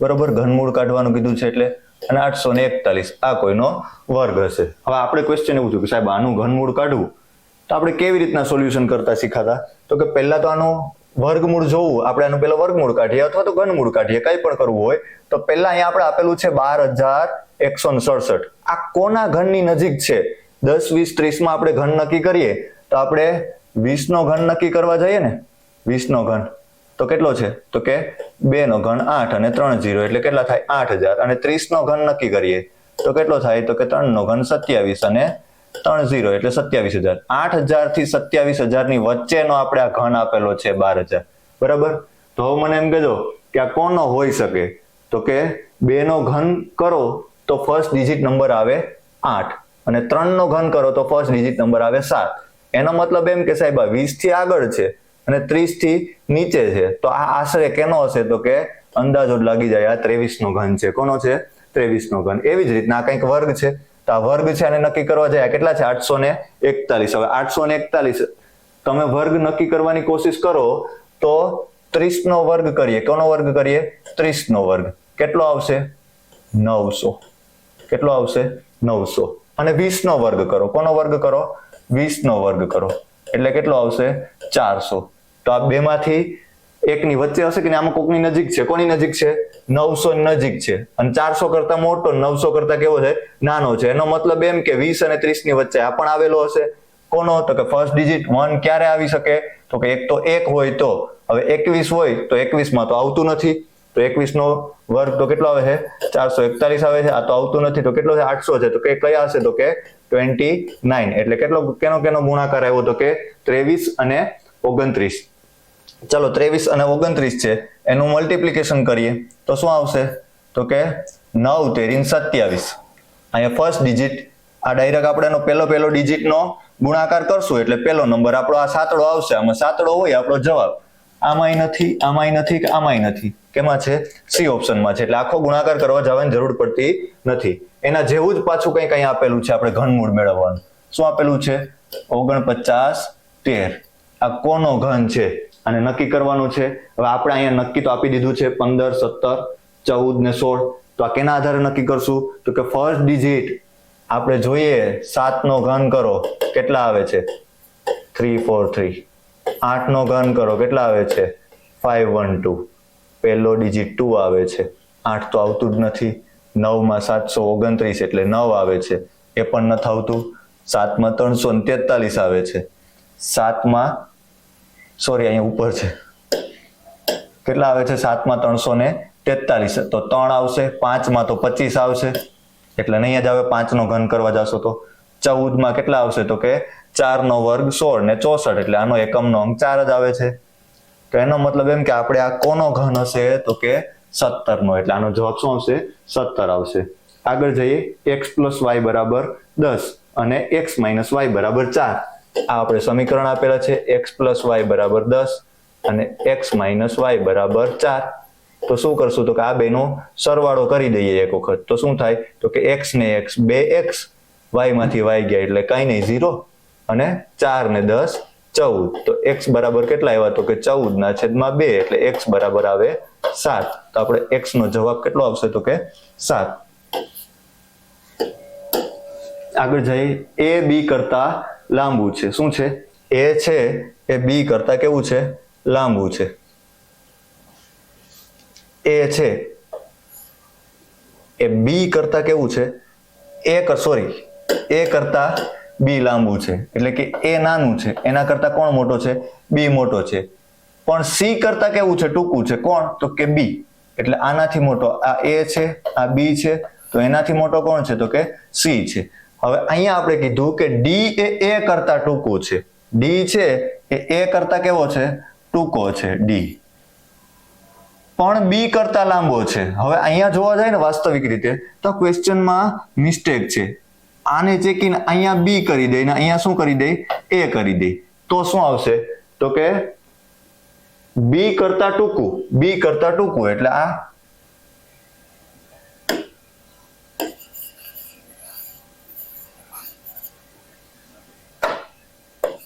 બરોબર, ઘનમૂળ કાઢવાનું કીધું છે એટલે, અને 841 આ કોઈનો વર્ગ હશે. હવે આપણે ક્વેશ્ચન એવું થયું કે સાહેબ આનું ઘનમૂળ કાઢવું તો આપણે કેવી રીતના સોલ્યુશન કરતા શીખાતા, તો કે પહેલા તો આનું વર્ગમૂળ જોવું, આપણે આનું પહેલા વર્ગમૂળ કાઢીએ અથવા તો ઘનમૂળ કાઢીએ, કંઈ પણ કરવું હોય તો પહેલા અહીંયા આપણે આપેલું છે 12167, આ કોના ઘનની નજીક છે. 10 20 30 માં આપણે ઘન નક્કી કરીએ તો આપણે 20 નો ઘન નક્કી કરવા જઈએ ને, 20 નો ઘન તો કેટલો છે તો કે 2 નો ઘન 8 અને 3 0 એટલે કેટલા થાય 8000, અને 30 નો ઘન નક્કી કરીએ તો કેટલો થાય તો કે 3 નો ઘન 27 અને 3 0 એટલે 27000. 8000 થી 27000 ની વચ્ચેનો આપણે આ ઘન આપેલો છે 12000 બરાબર. તો હવે મને એમ કહેજો કે આ કોનો હોઈ શકે, તો કે 2 નો ઘન કરો તો ફર્સ્ટ ડિજિટ નંબર આવે 8 અને 3 નો ઘન કરો તો ફર્સ્ટ ડિજિટ નંબર આવે 7. એનો મતલબ એમ કે સાહેબ 20 થી આગળ છે અને 30 થી નીચે છે, તો આ આશરે કેનો હશે તો કે અંદાજો લાગી જાય આ 23 નો ઘન છે. કોનો છે 23 નો ઘન. એવી જ રીતના આ કંઈક વર્ગ છે, તો આ વર્ગ છે અને નક્કી કરવા જાય કેટલા છે 841. હવે 841 તમે વર્ગ નક્કી કરવાની કોશિશ કરો તો 30 નો વર્ગ કરીએ, કોનો વર્ગ કરીએ 30 નો વર્ગ કેટલો આવશે 900, કેટલો આવશે 900, અને 20 નો વર્ગ કરો, કોનો વર્ગ કરો 20 નો વર્ગ કરો એટલે કેટલો આવશે 400. તો આ બે માંથી એકની વચ્ચે હશે કે આમાં કોકની નજીક છે, કોની નજીક છે 900 નજીક છે, અને 400 કરતા મોટો 900 કરતા કેવો છે નાનો છે. એનો મતલબ એમ કે 20 અને 30 ની વચ્ચે આ પણ આવેલો હશે. કોનો તો કે ફર્સ્ટ ડિજિટ 1 ક્યારે આવી શકે તો કે એક તો 1 હોય તો, હવે 21 હોય તો 21 માં તો આવતું નથી, તો 21 નો વર્ગ તો કેટલો આવે છે 441 આવે છે, આ તો આવતું નથી તો કેટલો છે 800 છે, તો કે કયા હશે તો કે 29 એટલે કેટલો કેનો ગુણાકાર આવ્યો તો કે 23 અને 29. ચલો 23 અને 29 છે એનું મલ્ટીપ્લિકેશન કરીએ તો શું આવશે તો કે 9 તેરી 27. અહીંયા ફર્સ્ટ ડિજિટ આ ડાયરેક્ટ આપણે એનો પહેલો ડિજિટ નો ગુણાકાર કરશું એટલે પહેલો નંબર આપણો આ સાતડો આવશે. આમાં સાતડો હોય આપણો જવાબ, આમાંય નથી આમાંય નથી કે આમાંય નથી, કેમાં છે સી ઓપ્શનમાં છે, એટલે આખો ગુણાકાર કરવા જવાની જરૂર પડતી નથી. એના જેવું જ પાછું કંઈક અહીંયા આપેલું છે આપણે ઘનમૂળ મેળવવાનું. શું આપેલું છે 49 13, આ કોનો ઘન છે અને નક્કી કરવાનું છે. હવે આપણે અહીંયા નક્કી તો આપી દીધું છે 15 17 14 ને 16, તો આ કેના આધારે નક્કી કરશું તો કે ફર્સ્ટ ડિજિટ આપણે જોઈએ 7 નો ઘન કરો કેટલા આવે છે 343, 8 નો ઘન કરો કેટલા આવે છે 512, પહેલો ડિજિટ 2 આવે છે, 8 તો આવતું જ નથી, 9 માં 729 એટલે 9 આવે છે, એ પણ નથી આવતું, 7 માં 343 આવે છે, 7 માં સોરી અહીંયા ઉપર છે કેટલા આવે છે 7 માં 343 તો 3 આવશે, 5 માં તો 25 આવશે એટલે નહીં જ આવે, 5 નો ઘન કરવા જશો તો. 14 માં કેટલા આવશે તો કે 4 નો વર્ગ 16 ને 64 એટલે આનો એકમનો અંક 4 જ આવે છે. તો એનો મતલબ એમ કે આપણે આ કોનો ઘન હશે તો કે 17 નો, એટલે આનો જવાબ શું આવશે? 17 આવશે. આગળ જઈએ, x + y = 10 અને x - y = 4. આ આપણે સમીકરણ આપેલા છે, x + y = 10 અને x - y = 4. તો શું કરશું? તો કે આ બેનો સરવાળો કરી દઈએ એક વખત. તો શું થાય? તો કે x ને x 2x, y માંથી y ગયા એટલે કઈ નહીં 0 અને 4 ને 10 14. તો x બરાબર કેટલા આવ્યા? તો કે 14/2 એટલે x બરાબર આવે 7. તો આપણે x નો જવાબ કેટલો આવશે? તો કે 7. આગળ જઈએ, a b કરતા લાંબુ છે. શું છે? a છે એ b કરતા કેવું છે? લાંબુ છે. a છે એ b કરતા કેવું છે? a કરતા b લાંબુ છે, એટલે કે a નાનું છે, એના કરતા કોણ મોટો છે? b મોટો છે. પણ c કરતા કેવું છે? ટૂંકું છે. કોણ? તો કે b. એટલે આનાથી મોટો આ a છે, આ b છે, તો એનાથી મોટો કોણ છે? તો કે c છે. હવે અહીંયા આપણે કીધું કે d એ a કરતા ટૂંકું છે. d છે એ a કરતા કેવો છે? ટૂંકો છે d, પણ b કરતા લાંબો છે. હવે અહીંયા જોવા જાય ને વાસ્તવિક રીતે તો ક્વેશ્ચનમાં મિસ્ટેક છે. આને ચેકીને અહીંયા b કરી દે ને અહીંયા શું કરી દે? a કરી દે. તો શું આવશે? તો કે b કરતા ટૂંકું, એટલે આ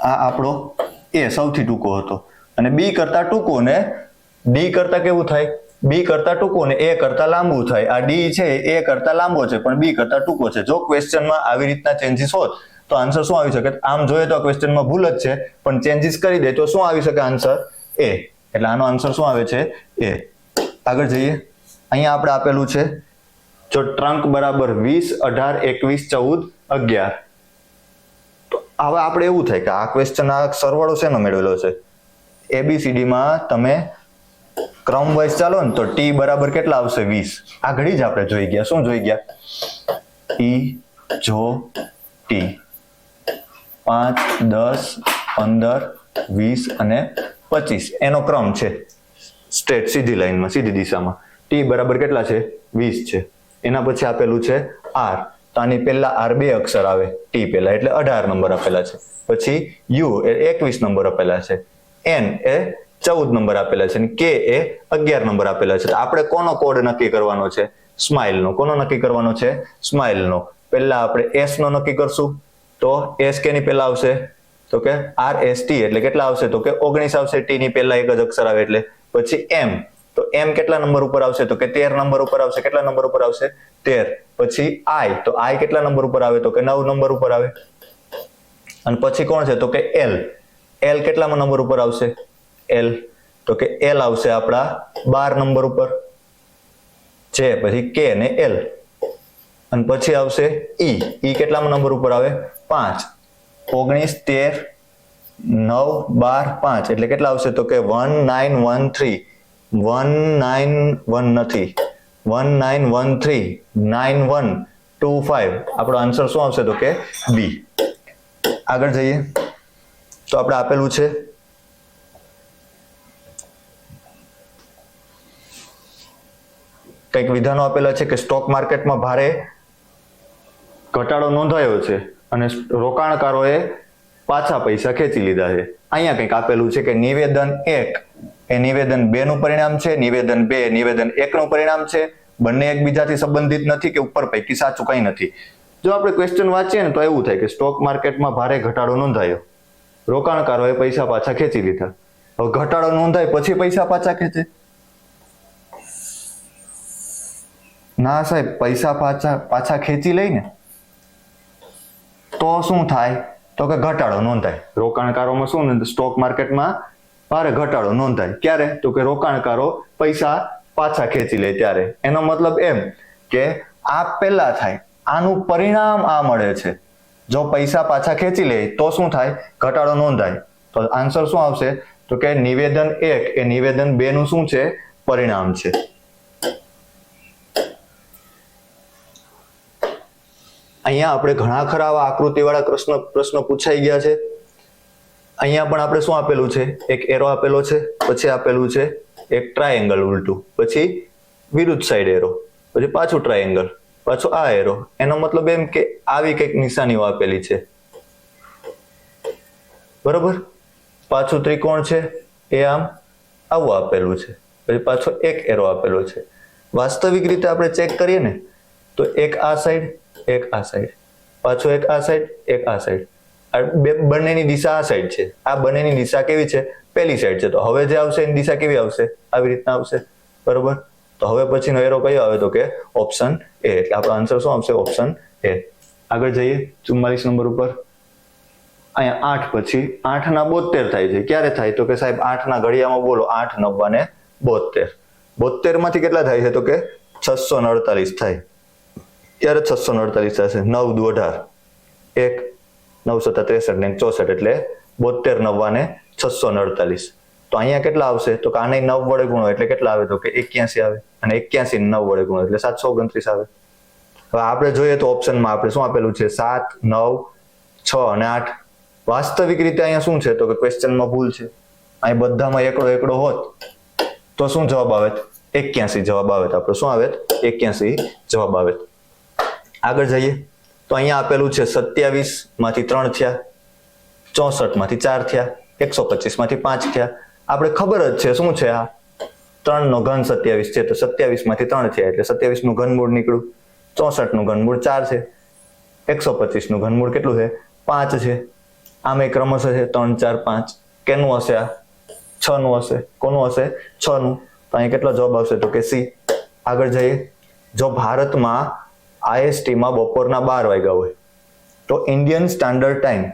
આપણો a સૌથી ટૂંકો હતો અને b કરતા ટૂંકો ને d કરતા કેવું થાય? b કરતા ટૂંકો ને a કરતા લાંબુ થાય. આ d છે a કરતા લાંબો છે પણ b કરતા ટૂંકો છે. જો ક્વેશ્ચનમાં આવી રીતના ચેન્જીસ હોત તો આન્સર શું આવી શકે? આમ જોઈએ તો ક્વેશ્ચનમાં ભૂલ જ છે, પણ ચેન્જીસ કરી દે તો શું આવી શકે? Answer a. એટલે આનો આન્સર શું આવે છે? a. આગળ જઈએ, અહીંયા આપણે આપેલું છે જો ટ્રંક બરાબર 20, 18, 21, 14, 11. તો હવે આપણે એવું થાય કે આ ક્વેશ્ચન આ સરવાળો શેનો મેળવેલો છે? ABCD માં તમે ક્રમ વાઇઝ ચાલો ને તો t બરાબર કેટલા આવશે? 20. આ ઘડી જ આપણે જોઈ ગયા. શું જોઈ ગયા? e જો t 5, 10, 15, 20 અને 25 એનો ક્રમ છે. સ્ટ્રેટ સીધી લાઈનમાં, સીધી દિશામાં. t બરાબર કેટલા છે? 20 છે. એના પછી આપેલું છે r. તો આની પહેલા r 2 અક્ષર આવે t પહેલા, એટલે 18 નંબર આપેલા છે. પછી u એ 21 નંબર આપેલા છે, n એ 14 નંબર આપેલા છે અને k એ 11 નંબર આપેલા છે. આપણે કોનો કોડ નક્કી કરવાનો છે? સ્માઇલ નો. કોનો નક્કી કરવાનો છે? સ્માઇલ નો. પહેલા આપણે s નો નક્કી કરશું. તો s કેની પહેલા આવશે? તો કે RST એટલે કેટલા આવશે? તો કે 19 આવશે. t ની પહેલા એક જ અક્ષર આવે એટલે. પછી m, તો m કેટલા નંબર ઉપર આવશે? તો કે 13 નંબર ઉપર આવશે. કેટલા નંબર ઉપર આવશે? 13. પછી i, તો i કેટલા નંબર ઉપર આવે? તો કે 9 નંબર ઉપર આવે. અને પછી કોણ છે? તો કે l. l કેટલામાં નંબર ઉપર આવશે? l, તો કે l આવશે આપણા 12 નંબર ઉપર છે. પછી k ને l. અને પછી આવશે e. e કેટલામાં નંબર ઉપર આવે? 5. 19, 13, 9, 12, 5 એટલે કેટલા આવશે? તો કે 1913. 191 નથી, 1913, 9125. આપણો આન્સર શું આવશે? તો કે b. આગળ જઈએ તો આપણે આપેલું છે કંઈક વિધાનો આપેલા છે કે સ્ટોક માર્કેટમાં ભારે ઘટાડો નોંધાયો છે અને રોકાણકારોએ પાછા પૈસા ખેંચી લીધા છે. અહીંયા કંઈક આપેલું છે કે નિવેદન 1 એ નિવેદન 2 નું પરિણામ છે, નિવેદન 2 નિવેદન 1 નું પરિણામ છે. બંને એકબીજાથી સંબંધિત નથી કે ઉપર પૈકી સાચું કંઈ નથી. જો આપણે ક્વેશ્ચન વાંચીએ ને તો એવું થાય કે સ્ટોક માર્કેટમાં ભારે ઘટાડો નોંધાયો, રોકાણકારોએ પૈસા પાછા ખેંચી લીધા. હવે ઘટાડો નોંધાય પછી પૈસા પાછા ખેંચે? ના સાહેબ, પૈસા પાછા ખેંચી લઈને તો શું થાય? તો કે ઘટાડો નોંધાય. રોકાણકારોમાં શું સ્ટોક માર્કેટમાં ભારે ઘટાડો નોંધાય. ક્યારે? તો કે રોકાણકારો પૈસા પાછા ખેંચી લે ત્યારે. એનો મતલબ એમ કે આ પહેલા થાય, આનું પરિણામ આ મળે છે. જો પૈસા પાછા ખેંચી લે તો શું થાય? ઘટાડો નોંધાય. તો આન્સર શું આવશે? તો કે નિવેદન 1 એ નિવેદન 2 નું શું છે? પરિણામ છે. અહીંયા આપણે ઘણા ખરા આવા આકૃતિવાળા પ્રશ્નો પૂછાઈ ગયા છે. અહીંયા પણ આપણે શું આપેલું છે? એક એરો આપેલો છે, પછી આપેલું છે એક ટ્રાયેંગલ ઉલટું, પછી વિરુદ્ધ સાઈડ એરો, પછી પાછું ટ્રાયેંગલ, પાછું આ એરો. એનો મતલબ એમ કે આવી કંઈક નિશાનીઓ આપેલી છે, બરોબર. પાછું ત્રિકોણ છે એ આમ આવું આપેલું છે, પછી પાછો એક એરો આપેલો છે. વાસ્તવિક રીતે આપણે ચેક કરીએ ને તો એક આ સાઈડ, એક આ સાઈડ, પાછો એક આ સાઈડ, એક આ સાઈડ. આ બંનેની દિશા આ સાઈડ છે, આ બંનેની દિશા કેવી છે? પેલી સાઈડ છે. તો હવે જે આવશે એની દિશા કેવી આવશે? આવી રીતના આવશે, બરોબર. તો હવે પછીનો એરો કયો આવે? તો કે ઓપ્શન એ. એટલે આપણો આન્સર શું આવશે? Option A. આગળ જઈએ 44 નંબર ઉપર. અહીંયા 8 પછી 8 ના 72 થાય છે. ક્યારે થાય? તો કે સાહેબ 8 ના ઘડિયામાં બોલો 8 9 ને 72. 72 માંથી કેટલા થાય છે? તો કે 648 થાય. ત્યારે 648 થશે. 9 દુ 18, 1 9 7 63 ને 64, એટલે 72 9 ને 648. તો અહીંયા કેટલા આવશે? તો કે આને 9 વડે ગુણો એટલે કેટલા આવે? તો કે 81 આવે. અને 81 ને 9 વડે ગુણો એટલે 729 આવે. હવે આપણે જોઈએ તો ઓપ્શનમાં આપણે શું આપેલું છે? 7 9 6 અને 8. વાસ્તવિક રીતે અહીંયા શું છે? તો કે ક્વેશ્ચનમાં ભૂલ છે. અહીં બધામાં એકડો એકડો હોત તો શું જવાબ આવે? 81 જવાબ આવે. આપણે શું આવે? 81 જવાબ આવે. આગળ જઈએ તો અહીંયા આપેલું છે 27 માંથી 3 થયા, 64 માંથી 4 થયા, 125 માંથી 5 થયા. આપણે ખબર જ છે શું છે? આ 3 નો ઘન 27 છે, તો 27 માંથી 3 થયા એટલે 27 નું ઘનમૂળ નીકળ્યું. 64 નું ઘનમૂળ 4 છે, 125 નું ઘનમૂળ કેટલું છે? 5 છે. આમ એક ક્રમશ છે 3 4 5. કેનું હશે? આ 6 નું હશે. કોનું હશે? 6 નું. તો અહીં કેટલો જવાબ આવશે? તો કે સી. આગળ જઈએ. જો ભારતમાં IST માં બપોરના 12 વાગ્યા હોય તો ઇન્ડિયન સ્ટાન્ડર્ડ ટાઈમ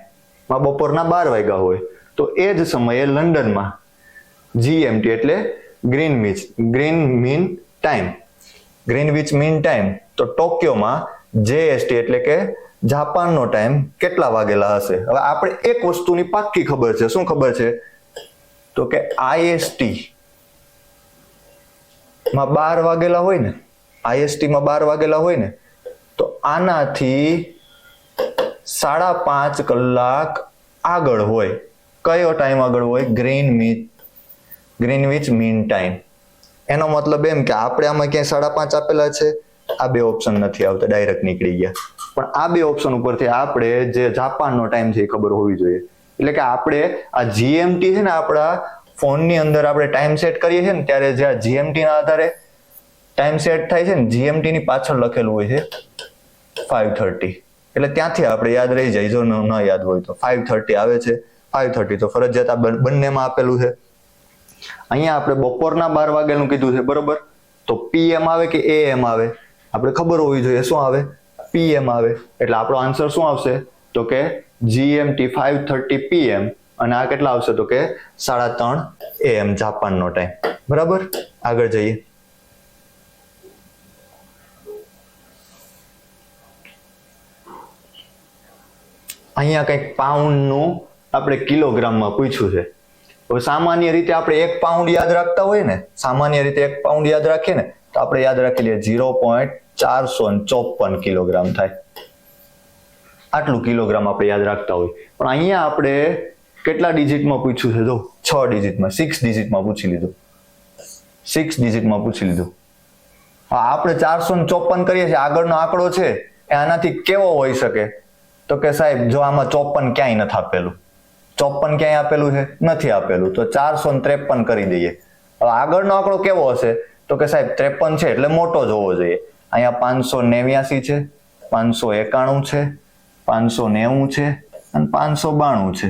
માં બપોરના 12 વાગ્યા હોય તો એ જ સમયે લંડનમાં GMT એટલે ગ્રીનવિચ મીન ટાઈમ, તો ટોક્યોમાં JST એટલે કે જાપાનનો ટાઈમ કેટલા વાગેલા હશે? હવે આપણે એક વસ્તુની પાક્કી ખબર છે. શું ખબર છે? તો કે IST માં 12 વાગેલા હોય ને, IST માં 12 વાગેલા હોય ને, તો આનાથી 5.5 કલાક આગળ હોય. કયો ટાઈમ આગળ હોય? Greenwich mean time. એનો મતલબ એમ કે આપણે આમાં ક્યાંય 5.5 આપેલા છે, આ બે ઓપ્શન નથી આવતા, ડાયરેક્ટ નીકળી ગયા. પણ આ બે ઓપ્શન ઉપરથી આપણે જે જાપાનનો ટાઈમ છે એ ખબર હોવી જોઈએ. એટલે કે આપણે આ GMT છે ને, આપણા ફોનની અંદર આપણે ટાઈમ સેટ કરીએ છીએ ને, ત્યારે જે આ GMT ના આધારે ટાઈમ સેટ થાય છે ને, GMT ની પાછળ લખેલું હોય છે 5:30. એટલે ત્યાંથી આપણે યાદ રહી જાય. જો ન યાદ હોય તો 5:30 આવે છે. 5:30 તો ફરજિયાત આ બંનેમાં આપેલું છે. અહીંયા આપણે બપોરના 12 વાગ્યાનું કીધું છે, બરોબર. તો PM આવે કે AM આવે? આપણે ખબર હોવી જોઈએ. શું આવે? PM આવે. એટલે આપણો આન્સર શું આવશે? તો કે GMT 5:30 PM. અને આ કેટલા આવશે? તો કે 3:30 AM જાપાનનો ટાઈમ, બરાબર. આગળ જઈએ. અહીંયા કંઈક પાઉન્ડનું આપણે કિલોગ્રામમાં પૂછ્યું છે. હવે સામાન્ય રીતે આપણે 1 પાઉન્ડ યાદ રાખતા હોય ને, સામાન્ય રીતે 1 પાઉન્ડ યાદ રાખીએ ને તો આપણે યાદ રાખી લઈએ 0.454 કિલોગ્રામ થાય. આટલું કિલોગ્રામ આપણે યાદ રાખતા હોય. પણ અહીંયા આપણે કેટલા ડિજિટમાં પૂછ્યું છે? જો 6 ડિજિટમાં, 6 ડિજિટમાં પૂછી લીધું. 6 ડિજિટમાં પૂછી લીધું. હા, આપણે 454 કરીએ છીએ. આગળનો આંકડો છે એ આનાથી કેવો હોઈ શકે? તો કે સાહેબ જો આમાં 54 ક્યાંય નથી આપેલું. 54 ક્યાંય આપેલું છે? નથી આપેલું. તો 453 કરી દઈએ. હવે આગળનો આંકડો કેવો હશે? તો કે સાહેબ 53 છે એટલે મોટો જ હોવો જોઈએ. અહીંયા 589 છે, 591 છે, 590 છે અને 592 છે.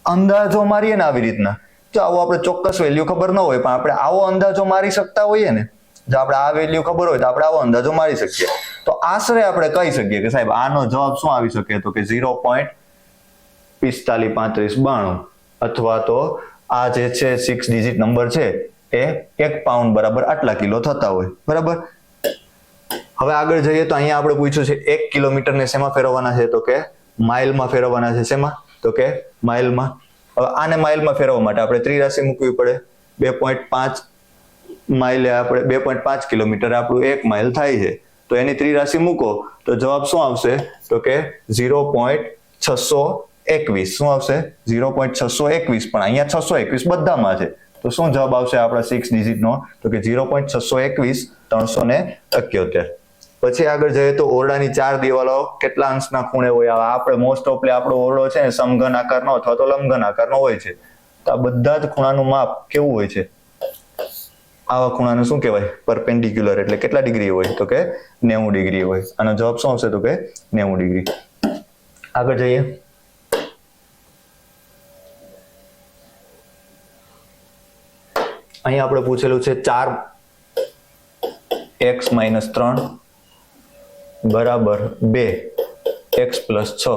અંદાજો મારીએ ને આવી રીતના, જો આવો આપણે ચોક્કસ વેલ્યુ ખબર ન હોય પણ આપણે આવો અંદાજો મારી શકતા હોઈએ ને, જો આપણે આ વેલ્યુ ખબર હોય તો આપણે આવો અંદાજો મારી શકીએ. તો આશરે આપણે કહી શકીએ કે સાહેબ આનો જવાબ શું આવી શકે? તો કે 0.453592, અથવા તો આ જે છે 6 ડિજિટ નંબર છે એ 1 પાઉન્ડ બરાબર આટલા કિલો થતા હોય, બરાબર. હવે આગળ જઈએ તો અહીંયા આપણે પૂછ્યું છે 1 કિલોમીટરને શેમાં ફેરવવાના છે? તો કે માઇલમાં ફેરવવાના છે. શેમાં? તો કે માઇલમાં. હવે આને માઇલમાં ફેરવવા માટે આપણે ત્રિરાશિ મૂકવી પડે. 2.5 માઇલે આપણે 2.5 કિલોમીટર આપણું 1 માઇલ થાય છે. તો એની ત્રિરાશિ મૂકો તો જવાબ શું આવશે? તો કે 0.621. શું આવશે? 0.621. પણ અહીંયા 621 બધામાં છે. તો શું જવાબ આવશે આપણા 6 ડિજિટનો? તો કે 0.621 378. પછી આગળ જઈએ તો ઓરડાની 4 દિવાલો કેટલા અંશના ખૂણે હોય? આપણે મોસ્ટ ઓફલી આપણો ઓરડો છે ને સમઘન આકારનો અથવા તો લંબઘન આકારનો હોય છે. તો આ બધા જ ખૂણાનું માપ કેવું હોય છે? આવા ખૂણાને શું કહેવાય? પરપેન્ડિક્યુલર. એટલે કેટલા ડિગ્રી હોય? તો કે 90 ડિગ્રી હોય. આનો જવાબ શું આવશે? તો કે 90 ડિગ્રી. આગળ જઈએ. અહીં આપણે પૂછેલું છે 4x - 3 બરાબર 2x + 6.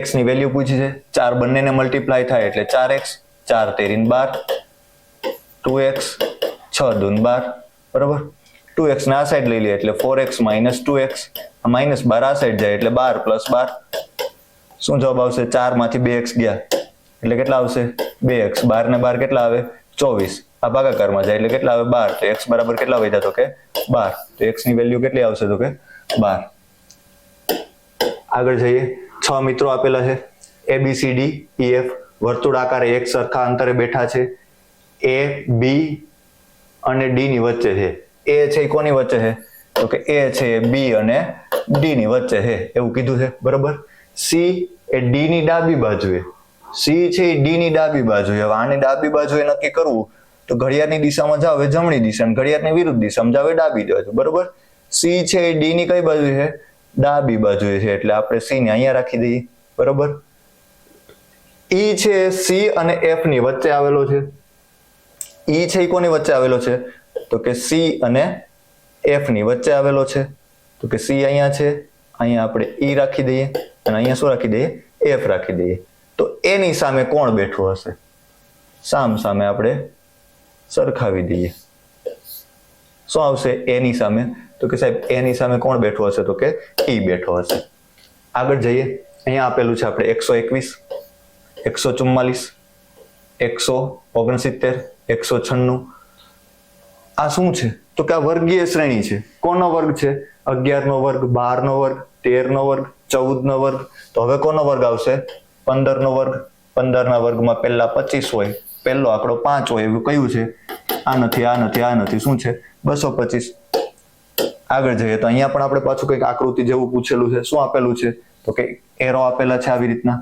x ની વેલ્યુ પૂછી છે. 4 બંનેને મલ્ટીપ્લાય થાય એટલે 4x, 4 તેરી 12, 2x, 6 દૂન 12 બરાબર. 2x ને આ સાઈડ લઈ લઈએ એટલે 4x - 2x, -12 આ સાઈડ જાય એટલે 12 + 12. શું જવાબ આવશે? 4 માંથી 2x ગયા એટલે કેટલા આવશે? 2x. 12 ને 12 કેટલા આવે? 24. આ ભાગાકારમાં જાય એટલે કેટલા આવે? 12. તો x બરાબર કેટલા વધ્યા? તો કે 12. તો x ની વેલ્યુ કેટલી આવશે? તો કે 12. આગળ જઈએ. 6 મિત્રો આપેલા છે. A B C D E F વર્તુળ આકારે એક સરખા અંતરે બેઠા છે. A B અને D ની વચ્ચે છે. A છે એ કોની વચ્ચે છે? તો કે A છે એ B અને D ની વચ્ચે છે એવું કીધું છે બરાબર. C એ D ની ડાબી બાજુએ. C છે એ D ની ડાબી બાજુએ. હવે આને ડાબી બાજુએ નક્કી કરવું તો ઘડિયાળની દિશામાં જાવ એ જમણી દિશા અને ઘડિયાળની વિરુદ્ધ દિશામાં જાવ એ ડાબી બાજુ બરોબર. C છે એ D ની કઈ બાજુ છે? ડાબી બાજુએ છે એટલે આપણે C ને અહીંયા રાખી દઈએ બરોબર. E છે C અને F ની વચ્ચે આવેલો છે. E છે એ કોની વચ્ચે આવેલો છે? તો કે C અને F ની વચ્ચે આવેલો છે. તો કે C અહીંયા છે, અહીંયા આપણે E રાખી દઈએ અને અહીંયા શું રાખી દઈએ? F રાખી દઈએ. તો એની સામે કોણ બેઠું હશે? સામ સામે આપણે સરખાવી દઈએ. શું આવશે એની સામે? તો કે સાહેબ એની સામે કોણ બેઠું હશે? તો કે E બેઠો હશે. આગળ જઈએ. અહીંયા આપેલું છે આપણે 121, 144, 169, 196. આ શું છે? તો કે આ વર્ગીય શ્રેણી છે. કોનો વર્ગ છે? 11 નો વર્ગ, 12 નો વર્ગ, 13 નો વર્ગ, 14 નો વર્ગ. તો હવે કોનો વર્ગ આવશે? 15 નો વર્ગ. 15 ના વર્ગમાં પહેલા 25 હોય, પહેલો આંકડો 5 હોય એવું કયું છે? આ નથી, આ નથી, આ નથી. શું છે? 225. આગળ જઈએ તો અહીંયા પણ આપણે પાછું કંઈક આકૃતિ જેવું પૂછેલું છે. શું આપેલું છે? તો કે એરો આપેલા છે આવી રીતના,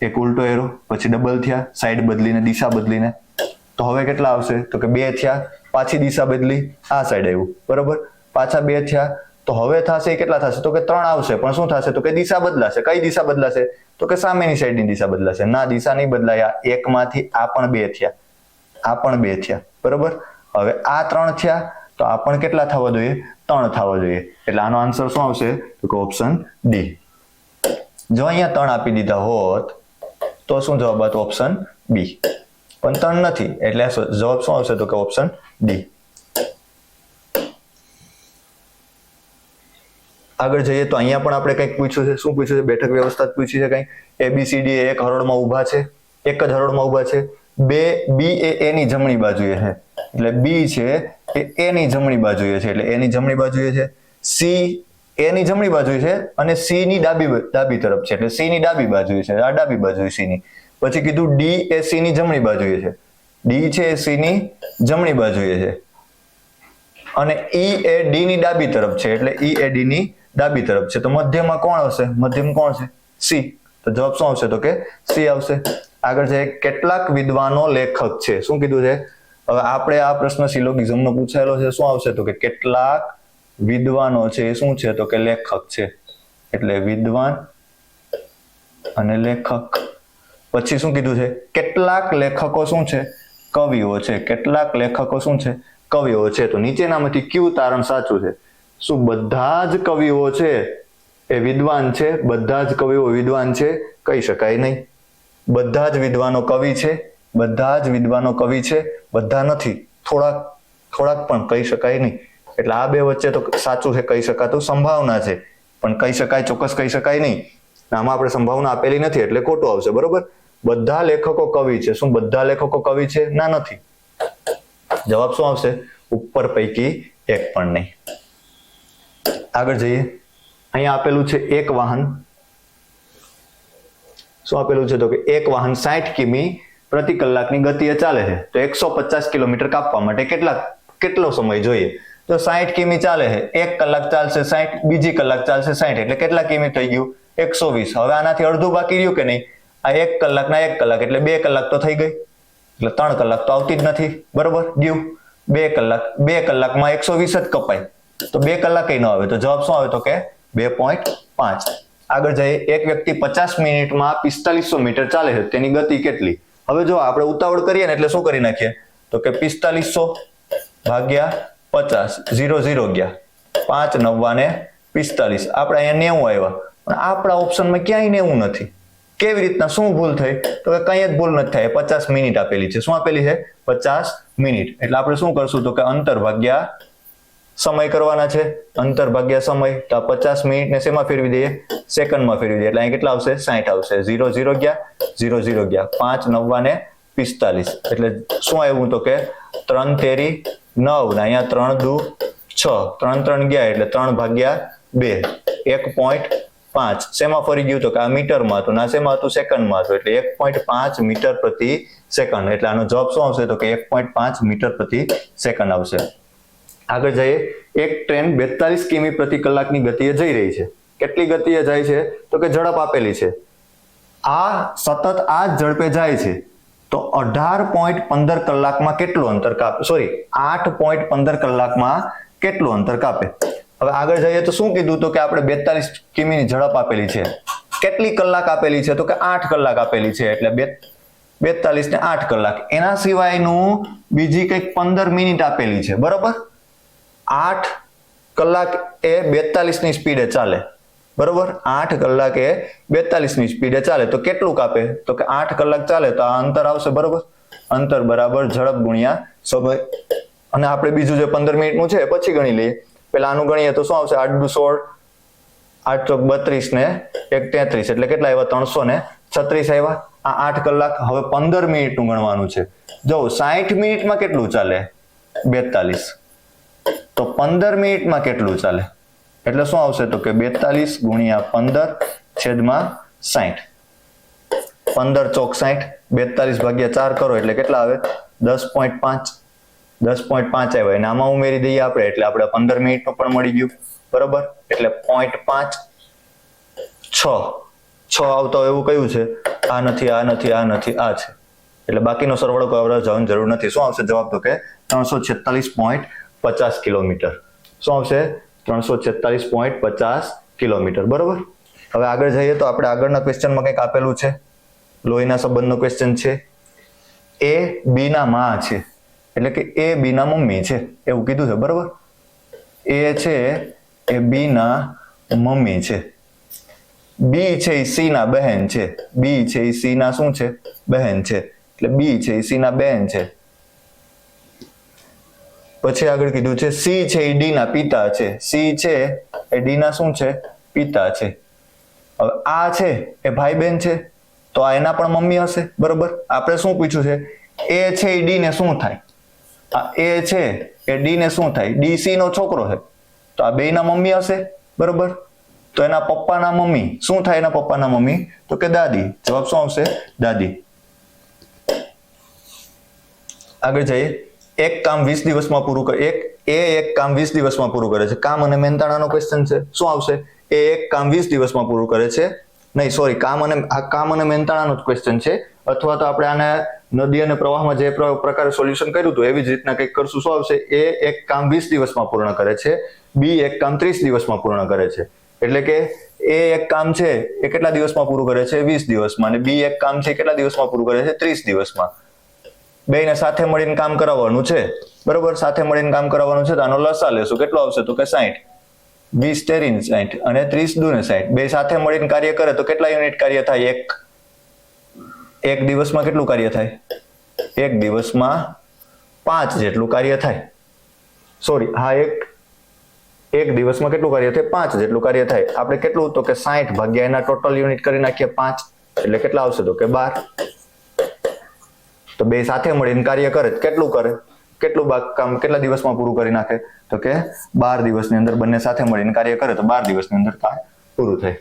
એક ઉલટો એરો, પછી ડબલ થયા, સાઈડ બદલીને, દિશા બદલીને. તો હવે કેટલા આવશે? તો કે 2 થયા, પાછી દિશા બદલી, આ સાઈડ આવ્યું બરોબર. પાછા 2 થયા તો હવે થશે એ કેટલા થશે? તો કે 3 આવશે. પણ શું થશે? તો કે દિશા બદલાશે. કઈ દિશા બદલાશે? તો કે સામેની સાઈડની દિશા બદલાશે. ના, દિશા નહીં બદલાય. એક માંથી આ પણ 2 થયા, આ પણ 2 થયા બરોબર. હવે આ 3 થયા તો આ પણ કેટલા થવા જોઈએ? 3 થવા જોઈએ. એટલે આનો આન્સર શું આવશે? તો કે ઓપ્શન ડી. જો અહીંયા 3 આપી દીધા હોત તો શું જવાબ હતો? Option B. પણ 3 નથી એટલે જવાબ શું આવશે? તો કે ઓપ્શન ડી. આગળ જઈએ તો અહીંયા પણ આપણે કંઈક પૂછ્યું છે. શું પૂછ્યું છે? બેઠક વ્યવસ્થા પૂછી છે કંઈક. ABCD એક હરોળમાં ઊભા છે, એક જ હરોળમાં ઊભા છે. B એ A ની જમણી બાજુએ છે એટલે B છે એ A ની જમણી બાજુએ છે એટલે A ની જમણી બાજુએ છે. C A ની જમણી બાજુએ છે અને C ની ડાબી તરફ છે એટલે C ની ડાબી બાજુએ છે. આ ડાબી બાજુએ C ની. પછી કીધું D એ C ની જમણી બાજુએ છે. D છે એ C ની જમણી બાજુએ છે અને E એ D ની ડાબી તરફ છે એટલે E એ D ની ડાબી તરફ છે. તો મધ્યમાં કોણ હશે? મધ્યમ કોણ છે? C. તો જવાબ શું આવશે? તો કે C આવશે. આગળ છે કેટલાક વિદ્વાનો લેખક છે. શું કીધું છે? હવે આપણે આ પ્રશ્ન સિલોગિઝમનો પૂછાયેલો છે. શું આવશે? તો કે કેટલાક વિદ્વાનો છે એ શું છે? તો કે લેખક છે. એટલે વિદ્વાન અને લેખક. પછી શું કીધું છે? કેટલાક લેખકો શું છે? કવિઓ છે. કેટલાક લેખકો શું છે? કવિઓ છે. તો નીચેનામાંથી કયું તારણ સાચું છે? શું બધા જ કવિઓ છે એ વિદ્વાન છે? બધા જ કવિઓ વિદ્વાન છે? કહી શકાય નહીં. બધા જ વિદ્વાનો કવિ છે? બધા જ વિદ્વાનો કવિ છે? બધા નથી, થોડાક પણ કહી શકાય નહીં. એટલે આ બે વચ્ચે તો સાચું છે કહી શકાતું, સંભાવના છે પણ કહી શકાય, ચોક્કસ કહી શકાય નહીં. આમાં આપણે સંભાવના આપેલી નથી એટલે ખોટું આવશે બરોબર. બધા લેખકો કવિ છે. શું બધા લેખકો કવિ છે? ના, નથી. જવાબ શું આવશે? ઉપર પૈકી એક પણ નહીં. આગળ જઈએ. અહીંયા આપેલું છે એક વાહન. શું આપેલું છે? તો કે એક વાહન 60 કિમી પ્રતિ કલાકની ગતિએ ચાલે છે તો 150 કિલોમીટર કાપવા માટે કેટલો સમય જોઈએ? તો 60 કિમી ચાલે છે, 1 કલાક ચાલશે 60, બીજી કલાક ચાલશે 60, એટલે કેટલા કિમી થઈ ગયું? 120. હવે આનાથી અડધું બાકી રહ્યું કે નહીં? આ 1 કલાકના 1 કલાક એટલે 2 કલાક તો થઈ ગઈ, એટલે 3 કલાક તો આવતી જ નથી, બરોબર? ગયું 2 કલાક, 2 કલાકમાં 120 જ કપાય, તો 2 કલાક ન આવે, તો જવાબ શું આવે? તો કે 2.5. આગળ જઈએ, એક વ્યક્તિ 50 મિનિટમાં 4500 મીટર ચાલે છે, તેની ગતિ કેટલી? હવે જો આપણે ઉતાવળ કરીએ ને એટલે શું કરી નાખીએ? તો કે 4500 ભાગ્યા 50, 0 0 ગયા, 5 9 ને 45, આપણે અહીંયા 90 આવ્યા, પણ આપણા ઓપ્શનમાં ક્યાંય 90 નથી. કેવી રીતના? શું ભૂલ થઈ? તો કે કંઈ જ ભૂલ નથી થાય, 50 મિનિટ આપેલી છે. શું આપેલી છે? 50 મિનિટ. એટલે આપણે શું કરશું? તો કે અંતર ભાગ્યા સમય કરવાના છે, અંતર ભાગ્યા સમય. તો 50 મિનિટ ને શેમાં ફેરવી દઈએ? સેકન્ડમાં ફેરવી દઈએ, એટલે અહીં કેટલા આવશે? 60 આવશે. 0 0 ગયા, 0 0 ગયા, 5 9 ને 45, એટલે શું આવ્યું? તો કે 3 તેરી 9 ને અહીંયા 3 દુ 6, 3 3 ગયા એટલે 3 ભાગ્યા 2, 1.5. શેમાં ફરી ગયું? તો કે આ મીટરમાં હતું, ના શેમાં હતું? સેકન્ડમાં હતું, એટલે 1.5 મીટર પ્રતિ સેકન્ડ. એટલે આનો જવાબ શું આવશે? તો કે 1.5 મીટર પ્રતિ સેકન્ડ આવશે. આગળ જઈએ, એક ટ્રેન 42 કિમી પ્રતિ કલાકની ગતિએ જઈ રહી છે. કેટલી ગતિએ જાય છે? તો કે ઝડપ આપેલી છે. આ સતત આ જ ઝડપે જાય છે, તો 18.15 કલાકમાં કેટલું અંતર કાપે? સોરી, 8.15 કલાકમાં કેટલું અંતર કાપે? હવે આગળ જઈએ તો શું કીધું? તો કે આપણે 42 કિમીની ઝડપ આપેલી છે. કેટલી કલાક આપેલી છે? તો કે 8 કલાક આપેલી છે, એટલે 42 ને 8 કલાક. એના સિવાયનું બીજી કંઈક 15 મિનિટ આપેલી છે, બરોબર? 8 કલાક એ 42 ની સ્પીડે ચાલે, બરોબર? 8 કલાક એ 42 ની સ્પીડે ચાલે, તો કેટલું કાપે? તો કે 8 કલાક ચાલે તો આ અંતર આવશે, બરોબર? અંતર બરાબર ઝડપ ગુણ્યા સમય. અને આપણે બીજું જે 15 મિનિટનું છે પછી ગણી લઈએ. પેલા આનું ગણીએ તો શું આવશે? 8 દુ 16, 8 ચોક 32 ને 1 33, એટલે કેટલા આવ્યા? 336 આવ્યા. આ 8 કલાક. હવે 15 મિનિટનું ગણવાનું છે. જો 60 મિનિટમાં કેટલું ચાલે? 42. તો 15 મિનિટમાં કેટલું ચાલે? એટલે શું આવશે? તો કે 42 ગુણ્યા 15 છેદમાં 60. 15 ચોક 60, 42 ભાગ્યા 4 કરો એટલે કેટલા આવે? 10.5. 10.5 આવ્યા. અને આમાં ઉમેરી દઈએ આપણે, એટલે આપણે 15 મિનિટનું પણ મળી ગયું, બરોબર? એટલે 0.5 6 આવતો એવું કયું છે? આ નથી, આ નથી, આ નથી, આ છે. એટલે બાકીનો સરવાળો કરવા જવાની જરૂર નથી. શું આવશે જવાબ? તો કે 346.50 કિલોમીટર. શું આવશે? 346.50 કિલોમીટર, બરોબર? હવે આગળ જઈએ તો આપણે આગળના ક્વેશ્ચનમાં કંઈક આપેલું છે, લોહીના સંબંધનો ક્વેશ્ચન છે. એ બી ના માં છે, એટલે કે એ બી ના મમ્મી છે એવું કીધું છે, બરોબર? એ છે એ બી ના મમ્મી છે. બી છે એ સી ના બહેન છે. બી છે એ સી ના શું છે? બહેન છે. એટલે બી છે એ સી ના બહેન છે. પછી આગળ કીધું છે સી છે એ ડી ના પિતા છે. સી છે એ ડી ના શું છે? પિતા છે. હવે આ છે એ ભાઈ બહેન છે, તો આ એના પણ મમ્મી હશે, બરોબર? આપણે શું પૂછ્યું છે? એ છે એ ડી ને શું થાય? આ એ છે એ ડી ને શું થાય? ડી સી નો છોકરો છે, તો આ બે ના મમ્મી હશે, બરોબર? તો એના પપ્પાના મમ્મી શું થાય? એના પપ્પાના મમ્મી તો કે દાદી. જવાબ શું આવશે? દાદી. આગળ જઈએ, એક કામ 20 દિવસમાં પૂરું કરે. એક કામ 20 દિવસમાં પૂરું કરે છે. કામ અને મહેનતાણાનો ક્વેશ્ચન છે. શું આવશે? એ એક કામ 20 દિવસમાં પૂરું કરે છે. નહીં, સોરી, કામ અને મહેનતાણાનો જ ક્વેશ્ચન છે. અથવા તો આપણે આને નદી અને પ્રવાહમાં જે પ્રકારે સોલ્યુશન કર્યું હતું એવી જ રીતના કંઈક કરશું. શું આવશે? એ એક કામ 20 દિવસમાં પૂર્ણ કરે છે. બી એક કામ 30 દિવસમાં પૂર્ણ કરે છે. એટલે કે એ એક કામ છે એ કેટલા દિવસમાં પૂરું કરે છે? 20 દિવસમાં. અને બી એક કામ છે કેટલા દિવસમાં પૂરું કરે છે? 30 દિવસમાં. બેયને સાથે મળીને કામ કરાવવાનું છે, બરોબર? સાથે મળીને કામ કરાવવાનું છે તો આનો લસા લેશું. કેટલો આવશે? તો કે 60. 20 તેરી 60 અને 30 દુ 60. બે સાથે મળીને કાર્ય કરે તો કેટલા યુનિટ કાર્ય થાય? એક દિવસમાં કેટલું કાર્ય થાય? એક દિવસમાં 5 જેટલું કાર્ય થાય. સોરી, હા, એક દિવસમાં કેટલું કાર્ય થાય? 5 જેટલું કાર્ય થાય. આપણે કેટલું? તો કે 60 ભાગ્યા એના ટોટલ યુનિટ કરી નાખીએ 5, એટલે કેટલા આવશે? તો કે 12. તો બે સાથે મળીને કાર્ય કરે કેટલું કરે? કેટલું કામ કેટલા દિવસમાં પૂરું કરી નાખે? તો કે 12 દિવસની અંદર બંને સાથે મળીને કાર્ય કરે તો 12 દિવસની અંદર કામ પૂરું થાય.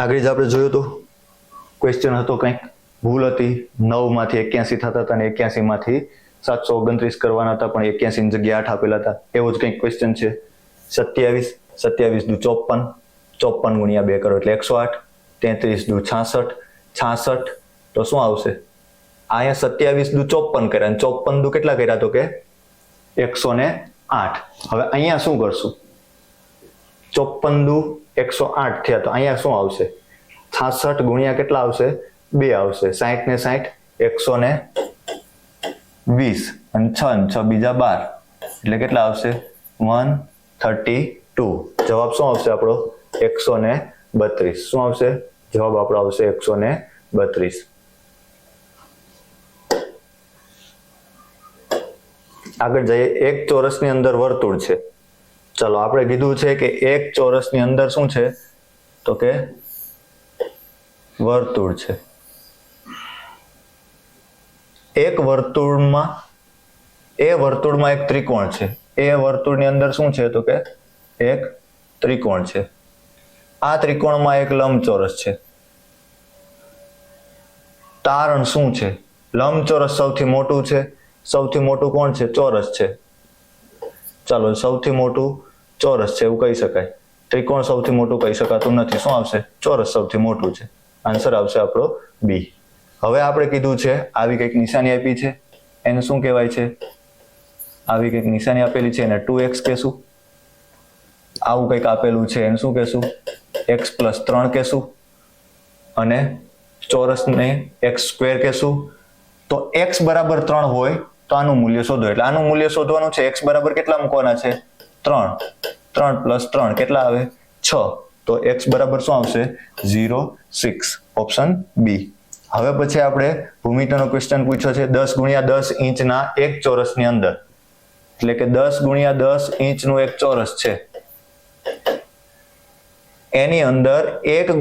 આગળ જ આપણે જોયું તો ક્વેશ્ચન હતો કંઈક ભૂલ હતી, 9 માંથી 81 થતા હતા અને 81 માંથી 729 કરવાના હતા પણ 81 ની જગ્યાએ 8 આપેલા હતા. એવો જ કંઈક ક્વેશ્ચન છે. 27 27 દુ 54, 54 ગુણ્યા 2 કરો એટલે 108. 33 દુ 66, 66 તો શું આવશે? અહીંયા 27 દુ 54 કર્યા અને 54 દુ કેટલા કર્યા? તો કે 108. હવે અહીંયા શું કરશું? 54 દુ 108 થયા તો અહીંયા શું આવશે? 66 ગુણ્યા કેટલા આવશે? 2 આવશે. 60 ને 60 120 અને 6 ને 6 બીજા 12 એટલે કેટલા આવશે? 132. જવાબ શું આવશે આપણો? 132. શું આવશે? જવાબ આપણો આવશે 132. આગળ જઈએ. એક ચોરસની અંદર વર્તુળ છે. ચલો આપણે કીધું છે કે એક ચોરસની અંદર શું છે? તો કે વર્તુળ છે. એક વર્તુળમાં એક ત્રિકોણ છે. એ વર્તુળની અંદર શું છે? તો કે એક ત્રિકોણ છે. આ ત્રિકોણમાં એક લંબચોરસ છે. તારણ શું છે? લંબચોરસ સૌથી મોટું છે. સૌથી મોટું કોણ છે? ચોરસ છે. ચાલો સૌથી મોટું ચોરસ છે એવું કહી શકાય. ત્રિકોણ સૌથી મોટું કહી શકાતું નથી. શું આવશે? ચોરસ સૌથી મોટું છે. આન્સર આવશે આપણો બી. હવે આપણે કીધું છે આવી કંઈક નિશાની આપી છે એને શું કહેવાય છે? આવી કંઈક નિશાની આપેલી છે એને 2x કહેશું. આવું કંઈક આપેલું છે એને શું કહેશું? x + 3 કહેશું. અને ચોરસને x² કહેશું. તો x બરાબર 3 હોય તો આનું મૂલ્ય શોધો. એટલે આનું મૂલ્ય શોધવાનું છે. x બરાબર કેટલા મૂકવાના છે? 3. 3 + 3 કેટલા આવે? 6. તો x બરાબર શું આવશે? 0, 6. Option B. હવે પછી આપણે ભૂમિતિનો ક્વેશ્ચન પૂછ્યો છે 10 × 10 ઇંચના એક ચોરસની અંદર. એટલે કે 10 × 10 ઇંચનું એક ચોરસ છે. એની અંદર 1 ×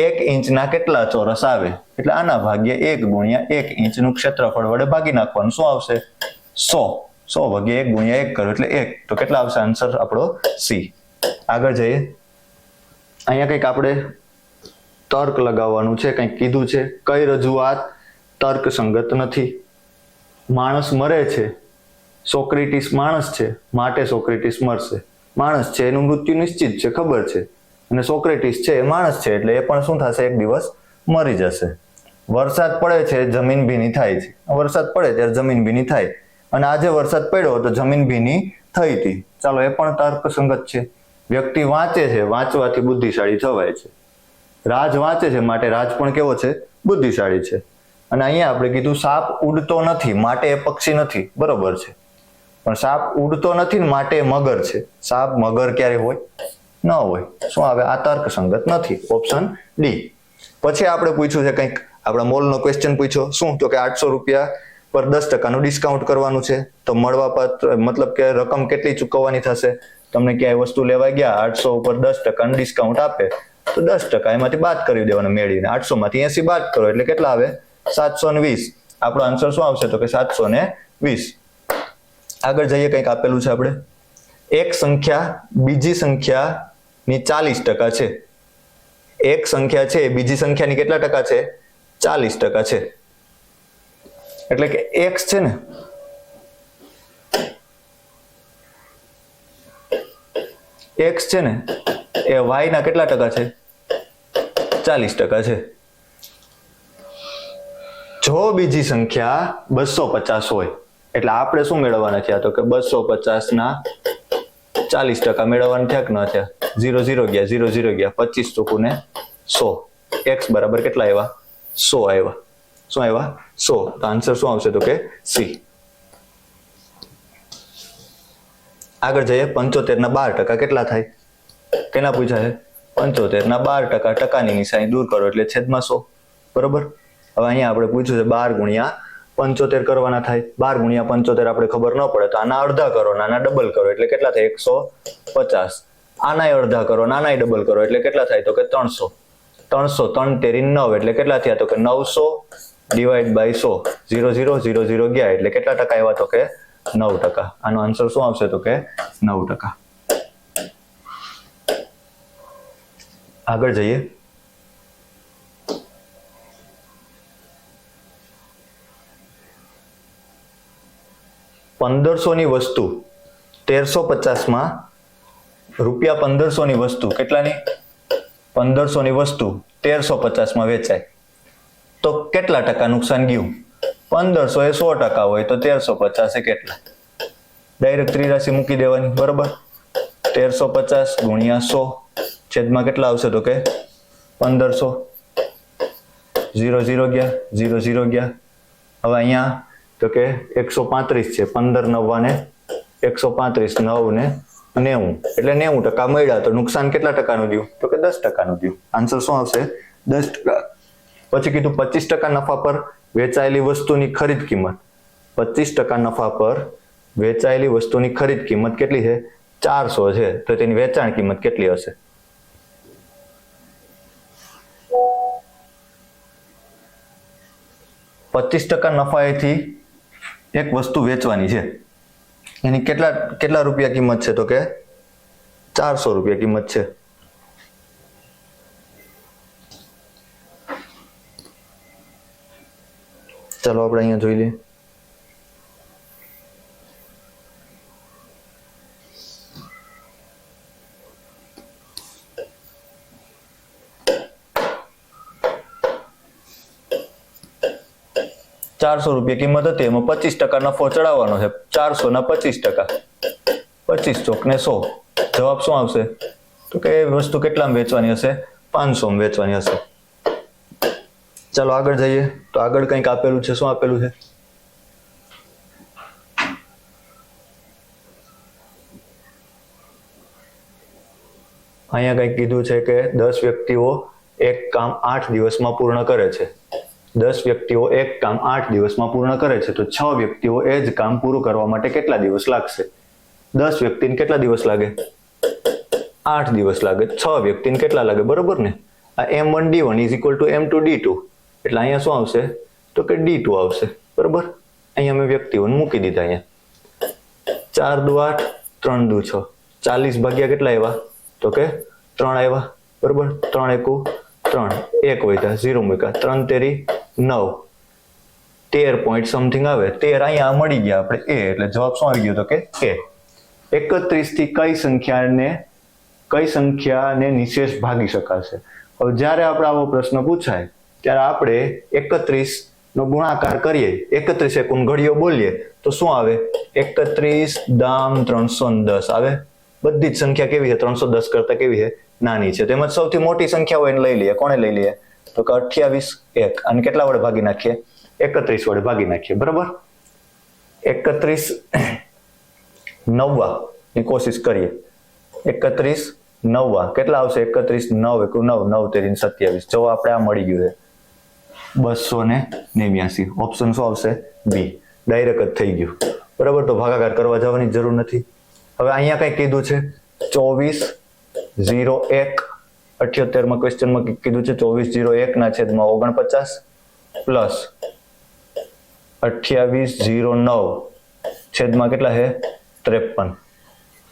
1 ઇંચના કેટલા ચોરસ આવે? એટલે આના ભાગ્યે 1 × 1 ઇંચનું ક્ષેત્રફળ વડે ભાગી નાખવાનું. શું આવશે? 100. 100 ભાગ્યા 1 × 1 કરો એટલે 1. તો કેટલા આવશે? આન્સર આપણો સી. આગળ જઈએ. અહીંયા કંઈક આપણે તર્ક લગાવવાનું છે. કંઈક કીધું છે. કઈ રજૂઆત તર્કસંગત નથી? માણસ મરે છે. સોક્રેટિસ માણસ છે માટે સોક્રેટિસ મરશે. માણસ છે એનું મૃત્યુ નિશ્ચિત છે, ખબર છે. અને સોક્રેટિસ છે એ માણસ છે એટલે એ પણ શું થશે? એક દિવસ મરી જશે. વરસાદ પડે છે, જમીન ભીની થાય છે. વરસાદ પડે ત્યારે જમીન ભીની થાય. અને આજે વરસાદ પડ્યો તો જમીન ભીની થઈ હતી. ચાલો એ પણ તર્કસંગત છે. વ્યક્તિ વાંચે છે, વાંચવાથી બુદ્ધિશાળી થવાય છે. રાજ વાંચે છે માટે રાજ પણ કેવો છે? બુદ્ધિશાળી છે. અને અહીંયા આપણે કીધું સાપ ઉડતો નથી માટે એ પક્ષી નથી. બરોબર છે. પણ સાપ ઉડતો નથી ને માટે મગર છે. સાપ મગર ક્યારે હોય? ન હોય. શું આવે? આ તર્કસંગત નથી. Option D. પછી આપણે પૂછ્યું છે કંઈક આપણા મોલનો ક્વેશ્ચન પૂછ્યો. શું? તો કે 800 રૂપિયા પર 10% ડિસ્કાઉન્ટ કરવાનું છે. તો મળવાપાત્ર મતલબ કે રકમ કેટલી ચૂકવવાની થશે? તમને ક્યાંય વસ્તુ લેવા ગયા 800 ઉપર 10% ડિસ્કાઉન્ટ આપે તો 10% એમાંથી બાદ કરી દેવાના મેળવીને. 800 માંથી 80 બાદ કરો એટલે કેટલા આવે? 720. આપણો આન્સર શું આવશે? તો કે 720. આગળ જઈએ. કંઈક આપેલું છે આપણે. એક સંખ્યા બીજી સંખ્યાની 40% છે. એક સંખ્યા છે બીજી સંખ્યાની કેટલા ટકા છે? 40% છે. એટલે કે x છે ને x છે ને એ y ના કેટલા ટકા છે? 40% છે. જો બીજી સંખ્યા 250 હોય એટલે આપણે શું મેળવવાના થયા? તો કે 250 ના 40% મેળવવાના થયા કે ન થયા? 0 0 ગયા, 0 0 ગયા, 25 ચોખ્ખું ને 100. x બરાબર કેટલા આવ્યા? 100 આવ્યા. શું આવ્યા? 100. તો આન્સર શું આવશે? તો કે સી. આગળ જઈએ. 75 ના 12% કેટલા થાય? કેના પૂછ્યા છે? 75 ના 12%. ટકાની નિશાની દૂર કરો એટલે છેદમાં 100. બરોબર. હવે અહીંયા આપણે પૂછ્યું છે 12 × 75 કરવાના થાય. 12 × 75 આપણે ખબર ન પડે તો આના અડધા કરો, આના ડબલ કરો એટલે કેટલા થાય? 150. આનાય અડધા કરો, આનાય ડબલ કરો એટલે કેટલા થાય? તો કે 300. 300 3 તેરી 9 એટલે કેટલા થયા? તો કે 900 ડિવાઈડ બાય 100. 0 0 0 0 ગયા એટલે કેટલા ટકા આવ્યા? તો કે 9%. આનો આન્સર શું આવશે? તો કે 9%. આગળ જઈએ. 1500 ની વસ્તુ 1350 માં રૂપિયા 1500 ની વસ્તુ કેટલાની 1500 ની વસ્તુ 1350 માં વેચાય તો કેટલા ટકા નુકસાન ગયું? 1500 એ 100% હોય તો 1350 એ કેટલા? ડાયરેક્ટ ત્રિરાશિ મૂકી દેવાની, બરોબર? 1350 ગુણ્યા 100 છેદમાં કેટલા આવશે? તો કે 1500. 0 0 ગયા, 0 0 ગયા. હવે અહીંયા તો કે 135 છે, 15 9 ને 135, 9 ને 90 એટલે 90% મળ્યા. તો નુકસાન કેટલા ટકાનું થયું? તો કે 10%નું થયું. આન્સર શું આવશે? 10%. પછી કીધું 25% નફા પર વેચાયેલી વસ્તુની ખરીદ કિંમત. 25% નફા પર વેચાયેલી વસ્તુની ખરીદ કિંમત કેટલી છે? 400 છે. તો તેની વેચાણ કિંમત કેટલી હશે? %25 નફાએથી એક વસ્તુ વેચવાની છે, એની કેટલા રૂપિયા કિંમત છે? તો કે 400 રૂપિયા કિંમત છે. ચાલો આપણે અહીંયા જોઈ લઈએ. ₹400 કિંમત હતી, એમાં 25% નફો ચડાવવાનો છે. 400 ના 25%, 25 ચોક ને 100. જવાબ શું આવશે? તો કે વસ્તુ કેટલામાં વેચવાની હશે? 500 માં વેચવાની હશે. ચાલો આગળ જઈએ. તો આગળ કંઈક આપેલું છે. શું આપેલું છે? અહીંયા કંઈક કીધું છે કે 10 વ્યક્તિઓ એક કામ 8 દિવસમાં પૂર્ણ કરે છે. 10 વ્યક્તિઓ એક કામ 8 દિવસમાં પૂર્ણ કરે છે, તો 6 વ્યક્તિઓ એ જ કામ પૂરું કરવા માટે કેટલા દિવસ લાગશે? 10 વ્યક્તિને કેટલા દિવસ લાગે? 8 દિવસ લાગે. 6 વ્યક્તિને કેટલા લાગે? બરોબર ને? આ M1D1 = M2D2 એટલે અહીંયા શું આવશે? તો કે D2 આવશે. બરોબર? અહીંયા મેં વ્યક્તિઓને મૂકી દીધા. અહીંયા 4 દુ 8, 3 દુ 6, 40 ભાગ્યા કેટલા આવ્યા? તો કે 3 આવ્યા. બરોબર? 3 એકુ 3, 1 વધ્યા, 0 મૂક્યા, 3 તેરી 9, 13 પોઈન્ટ સમથિંગ આવે. 13 અહીંયા મળી ગયા આપણે એ, એટલે જવાબ શું આવી ગયો? તો કે એ. 31 થી કઈ સંખ્યાને નિશેષ ભાગી શકાશે? હવે જ્યારે આપણે આવો પ્રશ્ન પૂછાય ત્યારે આપણે 31 નો ગુણાકાર કરીએ, 31 એકુન ઘડીઓ બોલીએ તો શું આવે? 31 દામ 310 આવે. બધી જ સંખ્યા કેવી છે? 310 કરતા કેવી છે? નાની છે. તેમજ સૌથી મોટી સંખ્યા હોય એને લઈ લઈએ. કોને લઈ લઈએ? તો કે 28 1. અને કેટલા વડે ભાગી નાખીએ? 31 વડે ભાગી નાખીએ. બરાબર? 31 9 ની કોશિશ કરીએ. 31 9 કેટલા આવશે? 31 9 એકુ 9, 9 તેરી 27. જો આપણે આ મળી ગયું છે 289. ઓપ્શન શું આવશે? બી. ડાયરેક્ટ જ થઈ ગયું. બરાબર? તો ભાગાકાર કરવા જવાની જરૂર નથી. હવે અહીંયા કઈ કીધું છે? 24 01 78 ક્વેશ્ચનમાં કીધું છે 24 01 ના છેદમાં 49 પ્લસ 28 09 છેદમાં કેટલા છે? 53.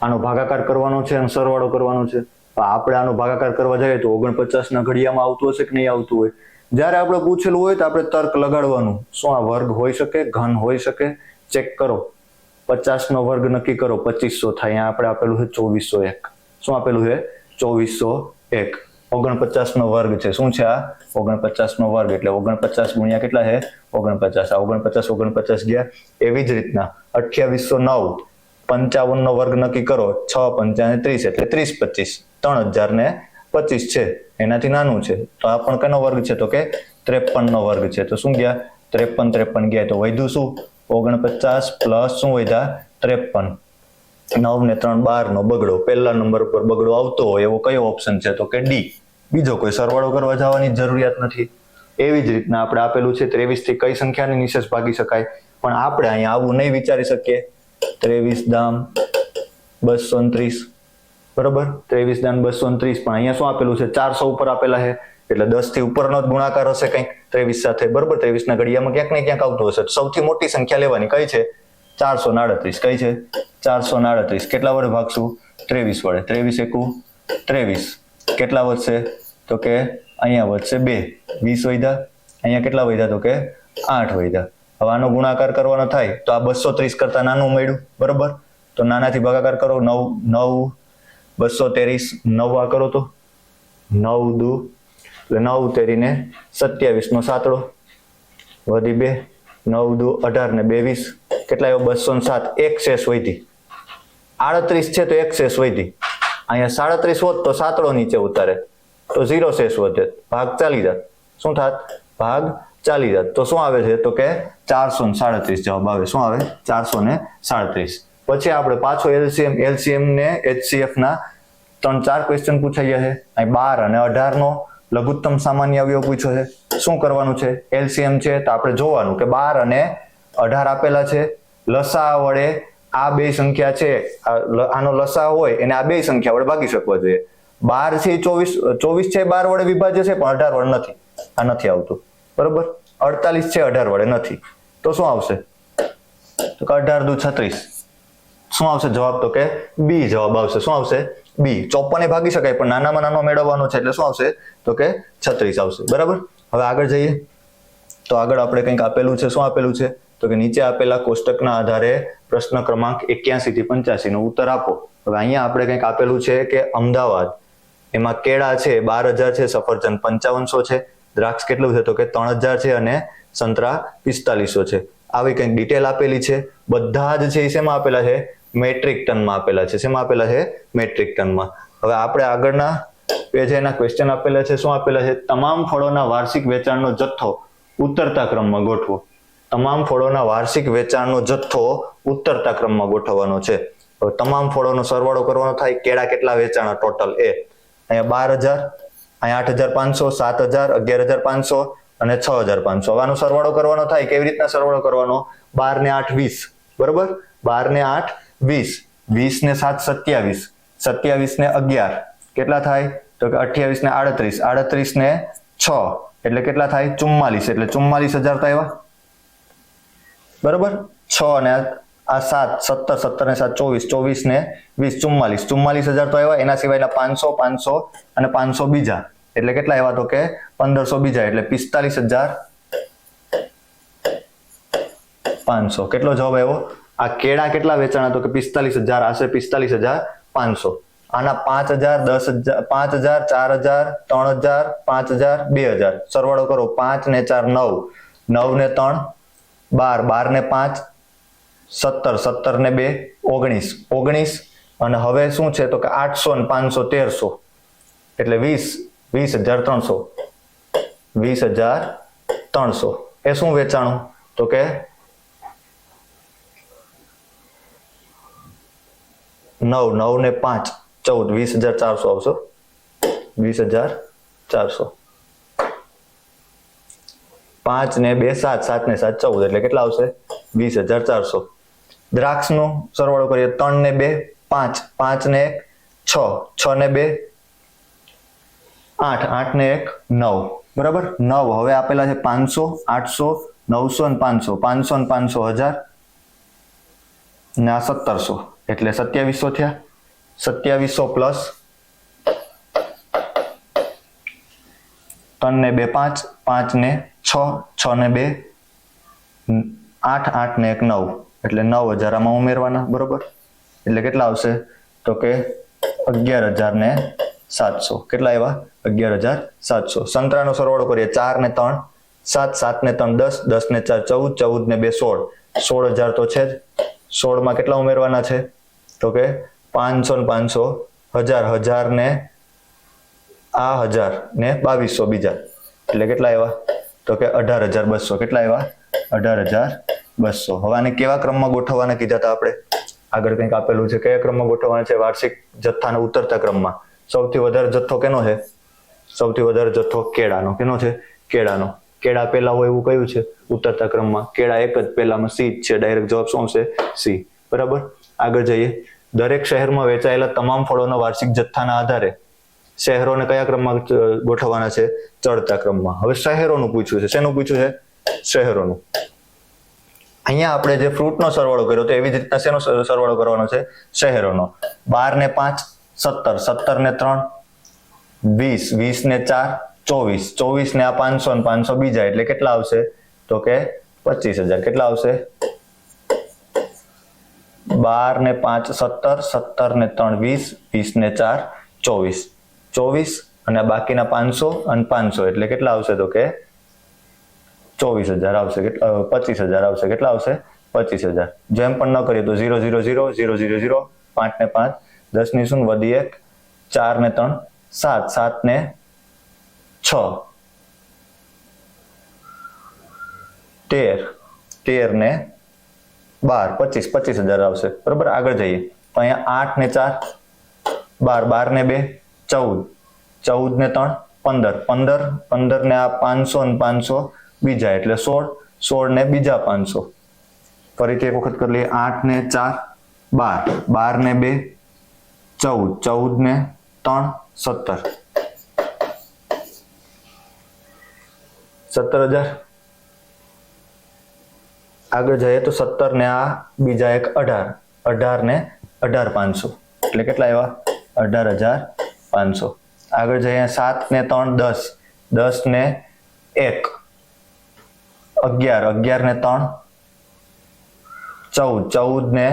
આનો ભાગાકાર કરવાનો છે અને સરવાળો કરવાનો છે. આપણે આનો ભાગાકાર કરવા જઈએ તો 49 ના ઘડિયામાં આવતું હશે કે નહીં આવતું હોય? જ્યારે આપણે પૂછેલું હોય તો આપણે તર્ક લગાડવાનું. શું આ વર્ગ હોઈ શકે? ઘન હોઈ શકે? ચેક કરો. 50 નો વર્ગ નક્કી કરો, 2500 થાય. અહીંયા આપણે આપેલું છે 2401. શું આપેલું છે? 2401. 49 નો વર્ગ છે. શું છે આ? 49 નો વર્ગ એટલે 49 ગુણ્યા કેટલા છે? 49. આ 49 ગયા. એવી જ રીતના 2809 55 નો વર્ગ નક્કી કરો, 6 55 30 એટલે 30 25. 3025 છે, એનાથી નાનું છે. તો આ પણ કેનો વર્ગ છે? તો કે 53 નો વર્ગ છે. તો શું ગયા? 53 ગયા. તો વધ્યું શું? 49 પ્લસ શું વધ્યા? 53. 9 ને 3 12 નો બગડો. પહેલા નંબર પર બગડો આવતો હોય એવો કયો ઓપ્શન છે? તો કે ડી. બીજો કોઈ સરવાળો કરવા જવાની જરૂરિયાત નથી. એવી જ રીતના આપણે આપેલું છે 23 થી કઈ સંખ્યાને નિશેષ ભાગી શકાય? પણ આપણે અહીંયા આવું નહીં વિચારી શકીએ. 23 દામ 229. બરોબર? 23 દામ 229. પણ અહીંયા શું આપેલું છે? 400 ઉપર આપેલા છે એટલે 10 થી ઉપરનો જ ગુણાકાર હશે કંઈક 23 સાથે. બરોબર? 23 ના ઘડિયામાં ક્યાંક ને ક્યાંક આવતું હશે. સૌથી મોટી સંખ્યા લેવાની કઈ છે? 438. કઈ છે? 438. કેટલા વડે ભાગશું? 23 વડે. 23 એકુ 23. કેટલા વધશે? તો કે અહીંયા વધશે 2. 20 વધ્યા. અહીંયા કેટલા વધ્યા? તો કે 8 વધ્યા. હવે આનો ગુણાકાર કરવાનો થાય તો આ 230 કરતા નાનું મળ્યું, બરોબર? તો નાનાથી ભાગાકાર કરો, 9 230 9 આ કરો તો 9 દુ એટલે 9 તેરીને 27 નો સાતડો વધી 2 9 દુ 18 ને 2 20 કેટલા આવ્યો? 207. એક શેષ વધી. 38 છે તો એક શેષ વધી. અહીંયા 37 હોત તો સાતડો નીચે ઉતારે તો 0 શેષ વધે, ભાગ ચાલી જાત. શું થાત? ભાગ ચાલી જાત. તો શું આવે છે? તો કે 437 જવાબ આવે. શું આવે? 437. પછી આપણે પાછો એલસીએમ ને એચસીએફ ના 3-4 ક્વેશ્ચન પૂછાઈ ગયા છે. અહીં 12 અને 18 નો લઘુત્તમ સામાન્ય અવયવ પૂછ્યો છે. શું કરવાનું છે? એલસીએમ છે તો આપણે જોવાનું કે 12 અને 18 આપેલા છે. લસા વડે આ બે સંખ્યા છે, આનો લસા હોય એને આ બે સંખ્યા વડે ભાગી શકવા જોઈએ. 12 છે 24 છે 12 વડે વિભાજ્ય છે પણ 18 વડે નથી. આ નથી આવતું, બરોબર? 48 છે 18 વડે નથી. તો શું આવશે? તો 18 દુ 36. શું આવશે જવાબ? તો કે બી જવાબ આવશે. શું આવશે? બી. 54 ભાગી શકાય પણ નાનામાં નાનો મેળવવાનો છે એટલે શું આવશે? તો કે 36 આવશે, બરાબર? હવે આગળ જઈએ તો આગળ આપણે કંઈક આપેલું છે. શું આપેલું છે? તો કે નીચે આપેલા કોષ્ટકના આધારે પ્રશ્ન ક્રમાંક 81 થી 85 નો ઉત્તર આપો. હવે અહીંયા આપણે કંઈક આપેલું છે કે અમદાવાદ, એમાં કેળા છે 12,000 છે, સફરજન 5500 છે, દ્રાક્ષ કેટલું છે? તો કે 3,000 છે અને સંતરા 4500 છે. આવી કંઈક ડિટેલ આપેલી છે. બધા જ છે એ શેમાં આપેલા છે? મેટ્રિક ટનમાં આપેલા છે. શેમાં આપેલા છે? મેટ્રિક ટનમાં. હવે આપણે આગળના પેજ એના ક્વેશ્ચન આપેલા છે. શું આપેલા છે? તમામ ફળોના વાર્ષિક વેચાણનો જથ્થો ઉતરતા ક્રમમાં ગોઠવો. તમામ ફળોના વાર્ષિક વેચાણનો જથ્થો ઉતરતા ક્રમમાં ગોઠવવાનો છે. હવે તમામ ફળોનો સરવાળો કરવાનો થાય. કેળા કેટલા વેચાણા ટોટલ? એ અહીંયા 12,000, અહીંયા 8,500, 7,000, 11,500 અને 6,500. આનો સરવાળો કરવાનો થાય. કેવી રીતના સરવાળો કરવાનો? 12 ને 8 20, બરોબર? 12 ને 8 20, 20 ને 7 27, 27 ને 11 કેટલા થાય? તો કે 28 ને 38, 38 ને 6 એટલે કેટલા થાય? 44. એટલે 44,000 તો આવ્યા, બરોબર? 6 ને આ 7 17, 17 ને 7 24, 24 ને 20 44, 44,000 તો આવ્યા. એના સિવાયના 500 500 અને 500 બીજા એટલે કેટલા આવ્યા? તો કે 1500 બીજા એટલે 45,500. કેટલો જવાબ આવ્યો? આ કેળા કેટલા વેચાણા? તો કે 45,000 આશરે 45,500. આના 5,000 10,000 5,000 4,000 3,000 5,000 2,000 સરવાળો કરો. 5 ને 4 9, 9 ને 3 12, 12 ને 5 17, 17 ને 2 19, 19 અને હવે શું છે? તો કે 800 ને 500 1300 એટલે 20,300, 20,300. એ શું વેચાણું? તો કે 9, 9 ને 5 14, 20,400 આવશે. 20,400. 5 ને 2 7, 7 ને 7 14 એટલે કેટલા આવશે? 20,400. દ્રાક્ષનો સરવાળો કરીએ. 3 ને 2 5, 5 ને 1 6, 6 ને 2 8, 8 ને 1 9, બરાબર? 9 હવે આપેલા છે 500 800 900 અને 500, 500 અને 500 1000 ને આ 1700 એટલે 2700 થયા. 2700 પ્લસ 3 ને 2 5, 5 ને 6, 6 ને 2 8, 8 ને 1 9 એટલે 9,000 આમાં ઉમેરવાના, બરોબર? એટલે કેટલા આવશે? તો કે 11,700. કેટલા આવ્યા? 11,700. સંતરાનો સરવાળો કરીએ. 4 ને 3 7, 7 ને 3 10, 10 ને 4 14, 14 ને 2 16, 16,000 તો છે જ. 16 માં કેટલા ઉમેરવાના છે? તો કે 500 ને 500 1000, 1000 ને આ 1000 ને 2200 બીજા એટલે કેટલા આવ્યા? તો કે 18,200. કેટલા આવ્યા? 18,200. હવે આને કેવા ક્રમમાં ગોઠવવાના કીધા હતા આપણે? આગળ કંઈક આપેલું છે. કયા ક્રમમાં ગોઠવવાના છે? વાર્ષિક જથ્થાના ઉતરતા ક્રમમાં. સૌથી વધારે જથ્થો કેનો છે? સૌથી વધારે જથ્થો કેળાનો. કેનો છે? કેળાનો. કેળા પહેલા હોય એવું કયું છે ઉતરતા ક્રમમાં? કેળા એક જ પહેલામાં સી જ છે. ડાયરેક્ટ જવાબ શું આવશે? સી, બરાબર? આગળ જઈએ. દરેક શહેરમાં વેચાયેલા તમામ ફળોના વાર્ષિક જથ્થાના આધારે શહેરોને કયા ક્રમમાં ગોઠવવાના છે? ચડતા ક્રમમાં. હવે શહેરોનું પૂછ્યું છે. શેનું પૂછ્યું છે? શહેરોનું. અહીંયા આપણે જે ફ્રૂટનો સરવાળો કર્યો તો એવી જ રીતના શેનો સરવાળો કરવાનો છે? શહેરોનો. 12 ને 5 17, 17 ને 3 20, 20 ને 4 24, 24 ને આ 500 ને 500 બીજા એટલે કેટલા આવશે? તો કે 25,000 કેટલા આવશે? 12 ને 5 17, 17 ને 3 20, 20 ને 4 24, 24 અને બાકીના 500 અને 500 એટલે કેટલા આવશે? તો કે 24,000 આવશે. 25,000 આવશે. કેટલા આવશે? 25,000. જેમ પણ ન કરીએ તો 0 0 0 0 0 0, 5 ને 5 10 ની 0 વધી 1, 4 ને 3 7, 7 ને 6 13, 13 ને 12 25,000 આવશે. બરોબર, આગળ જઈએ તો અહીંયા 8 ને 4 12, 12 ને 2 14, 14 ને 3 15, 15, 15 ને આ 500 અને 500 બીજા એટલે 16, 16 ને બીજા 500. ફરીથી એક વખત કરી લઈએ. 8 ને 4 12, 12 ને 2 14, 14 ને 3 17, 17,000. આગળ જઈએ તો 17 ને આ બીજા એક 18, 18 ને 18,500 એટલે કેટલા આવ્યા? 18,500. આગળ જઈએ 7 ને 3 10, 10 ને 1 11, 11 ને 3 14, 14 ને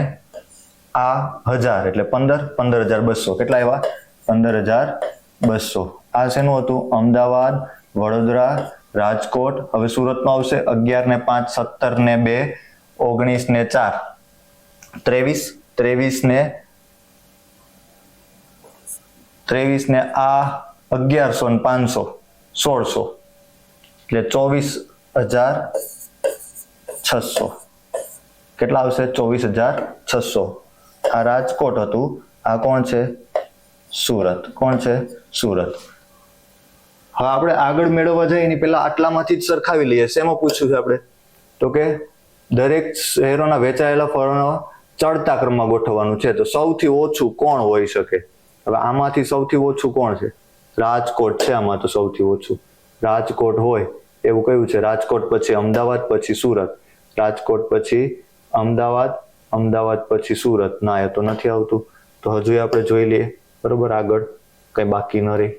આ 1000 એટલે 15, 15,200 કેટલા આવ્યા? 15,200. આ શેનું હતું? અમદાવાદ, વડોદરા, રાજકોટ. હવે સુરતમાં આવશે 11 ને 5 17 ને 2 19 ને 4 23, 23 ને 23 ને આ 1100 ને 500 1600 એટલે 24,600 કેટલા આવશે? 24,600. આ રાજકોટ હતું. આ કોણ છે? સુરત. કોણ છે? સુરત. હવે આપણે આગળ મેળવવા જઈએ એની પહેલા આટલામાંથી જ સરખાવી લઈએ. શેમાં પૂછ્યું છે આપણે? તો કે દરેક શહેરોના વેચાયેલા ફળોનો ચડતા ક્રમમાં ગોઠવવાનું છે. તો સૌથી ઓછું કોણ હોઈ શકે? હવે આમાંથી સૌથી ઓછું કોણ છે? રાજકોટ છે. આમાં તો સૌથી ઓછું રાજકોટ હોય એવું કયું છે? રાજકોટ પછી અમદાવાદ પછી સુરત, રાજકોટ પછી અમદાવાદ, અમદાવાદ પછી સુરત. ના, એ તો નથી આવતું. તો હજુ આપણે જોઈ લઈએ. બરોબર, આગળ કઈ બાકી ન રહી.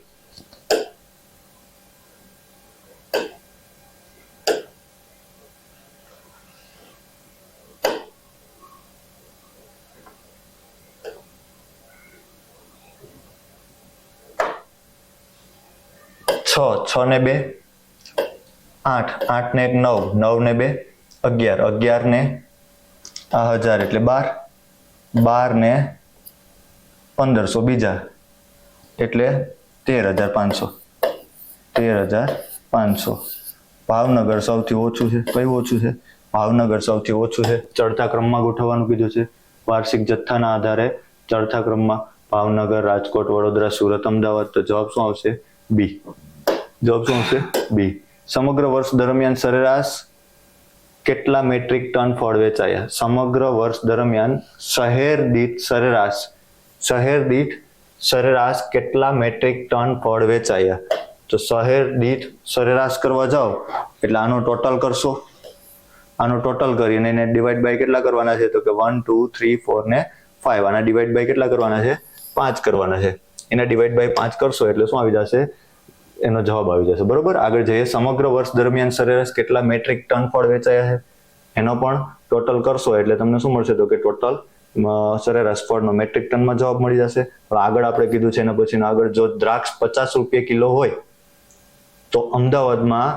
છ ને 2 8, 8 ને 1 9, 9 ને 2 11, 11 ને આ 1000 એટલે 12, 12 ને 1500 બીજા એટલે 13,500, 13,500. ભાવનગર સૌથી ઓછું છે. કયું ઓછું છે? ભાવનગર સૌથી ઓછું છે. ચડતા ક્રમમાં ગોઠવવાનું કીધું છે. વાર્ષિક જથ્થાના આધારે ચડતા ક્રમમાં ભાવનગર, રાજકોટ, વડોદરા, સુરત, અમદાવાદ. તો જવાબ શું આવશે? બી. જવાબ શું આવશે? બી. સમગ્ર વર્ષ દરમિયાન સરેરાશ કેટલા મેટ્રિક ટન ફળ વેચાયા? સમગ્ર વર્ષ દરમિયાન શહેર દીઠ સરેરાશ કેટલા મેટ્રિક ટન ફળ વેચાયા? તો શહેર દીઠ સરેરાશ કરવા જાઓ એટલે આનો ટોટલ કરશો. આનો ટોટલ કરીને એને ડિવાઈડ બાય કેટલા કરવાના છે? તો કે 1 2 3 4 ને 5. આના ડિવાઈડ બાય કેટલા કરવાના છે? 5 કરવાના છે. એના ડિવાઈડ બાય 5 કરશો એટલે શું આવી જશે? એનો જવાબ આવી જશે. બરોબર, આગળ જઈએ. સમગ્ર વર્ષ દરમિયાન સરેરાશ કેટલા મેટ્રિક ટન ફળ વેચાયા છે એનો પણ ટોટલ કરશો એટલે તમને શું મળશે? તો કે ટોટલ સરેરાશ ફળનો મેટ્રિક ટનમાં જવાબ મળી જશે. હવે આગળ આપણે કીધું છે એના પછી આગળ જો દ્રાક્ષ 50 રૂપિયા કિલો હોય તો અમદાવાદમાં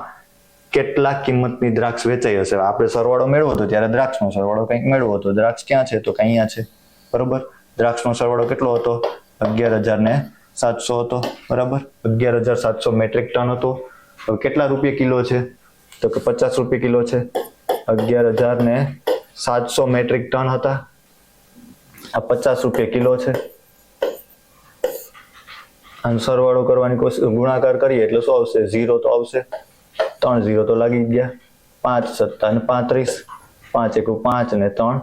કેટલા કિંમતની દ્રાક્ષ વેચાઈ હશે? આપણે સરવાળો મેળવો હતો ત્યારે દ્રાક્ષનો સરવાળો કંઈક મેળવો હતો. દ્રાક્ષ ક્યાં છે? તો કે અહીંયા છે. બરોબર, દ્રાક્ષનો સરવાળો કેટલો હતો? 11,700 હતો. બરાબર, 11,700 મેટ્રિક ટન હતો. હવે કેટલા રૂપિયા કિલો છે? તો કે 50 રૂપિયા કિલો છે. 11,700 મેટ્રિક ટન હતા. આ 50 રૂપિયા કિલો છે. આનો સરવાળો કરવાની કોશિશ, ગુણાકાર કરીએ એટલે શું આવશે? 0 તો આવશે. 3 0 તો લાગી ગયા. 5 7 ને 35, 5 1 5 ને 3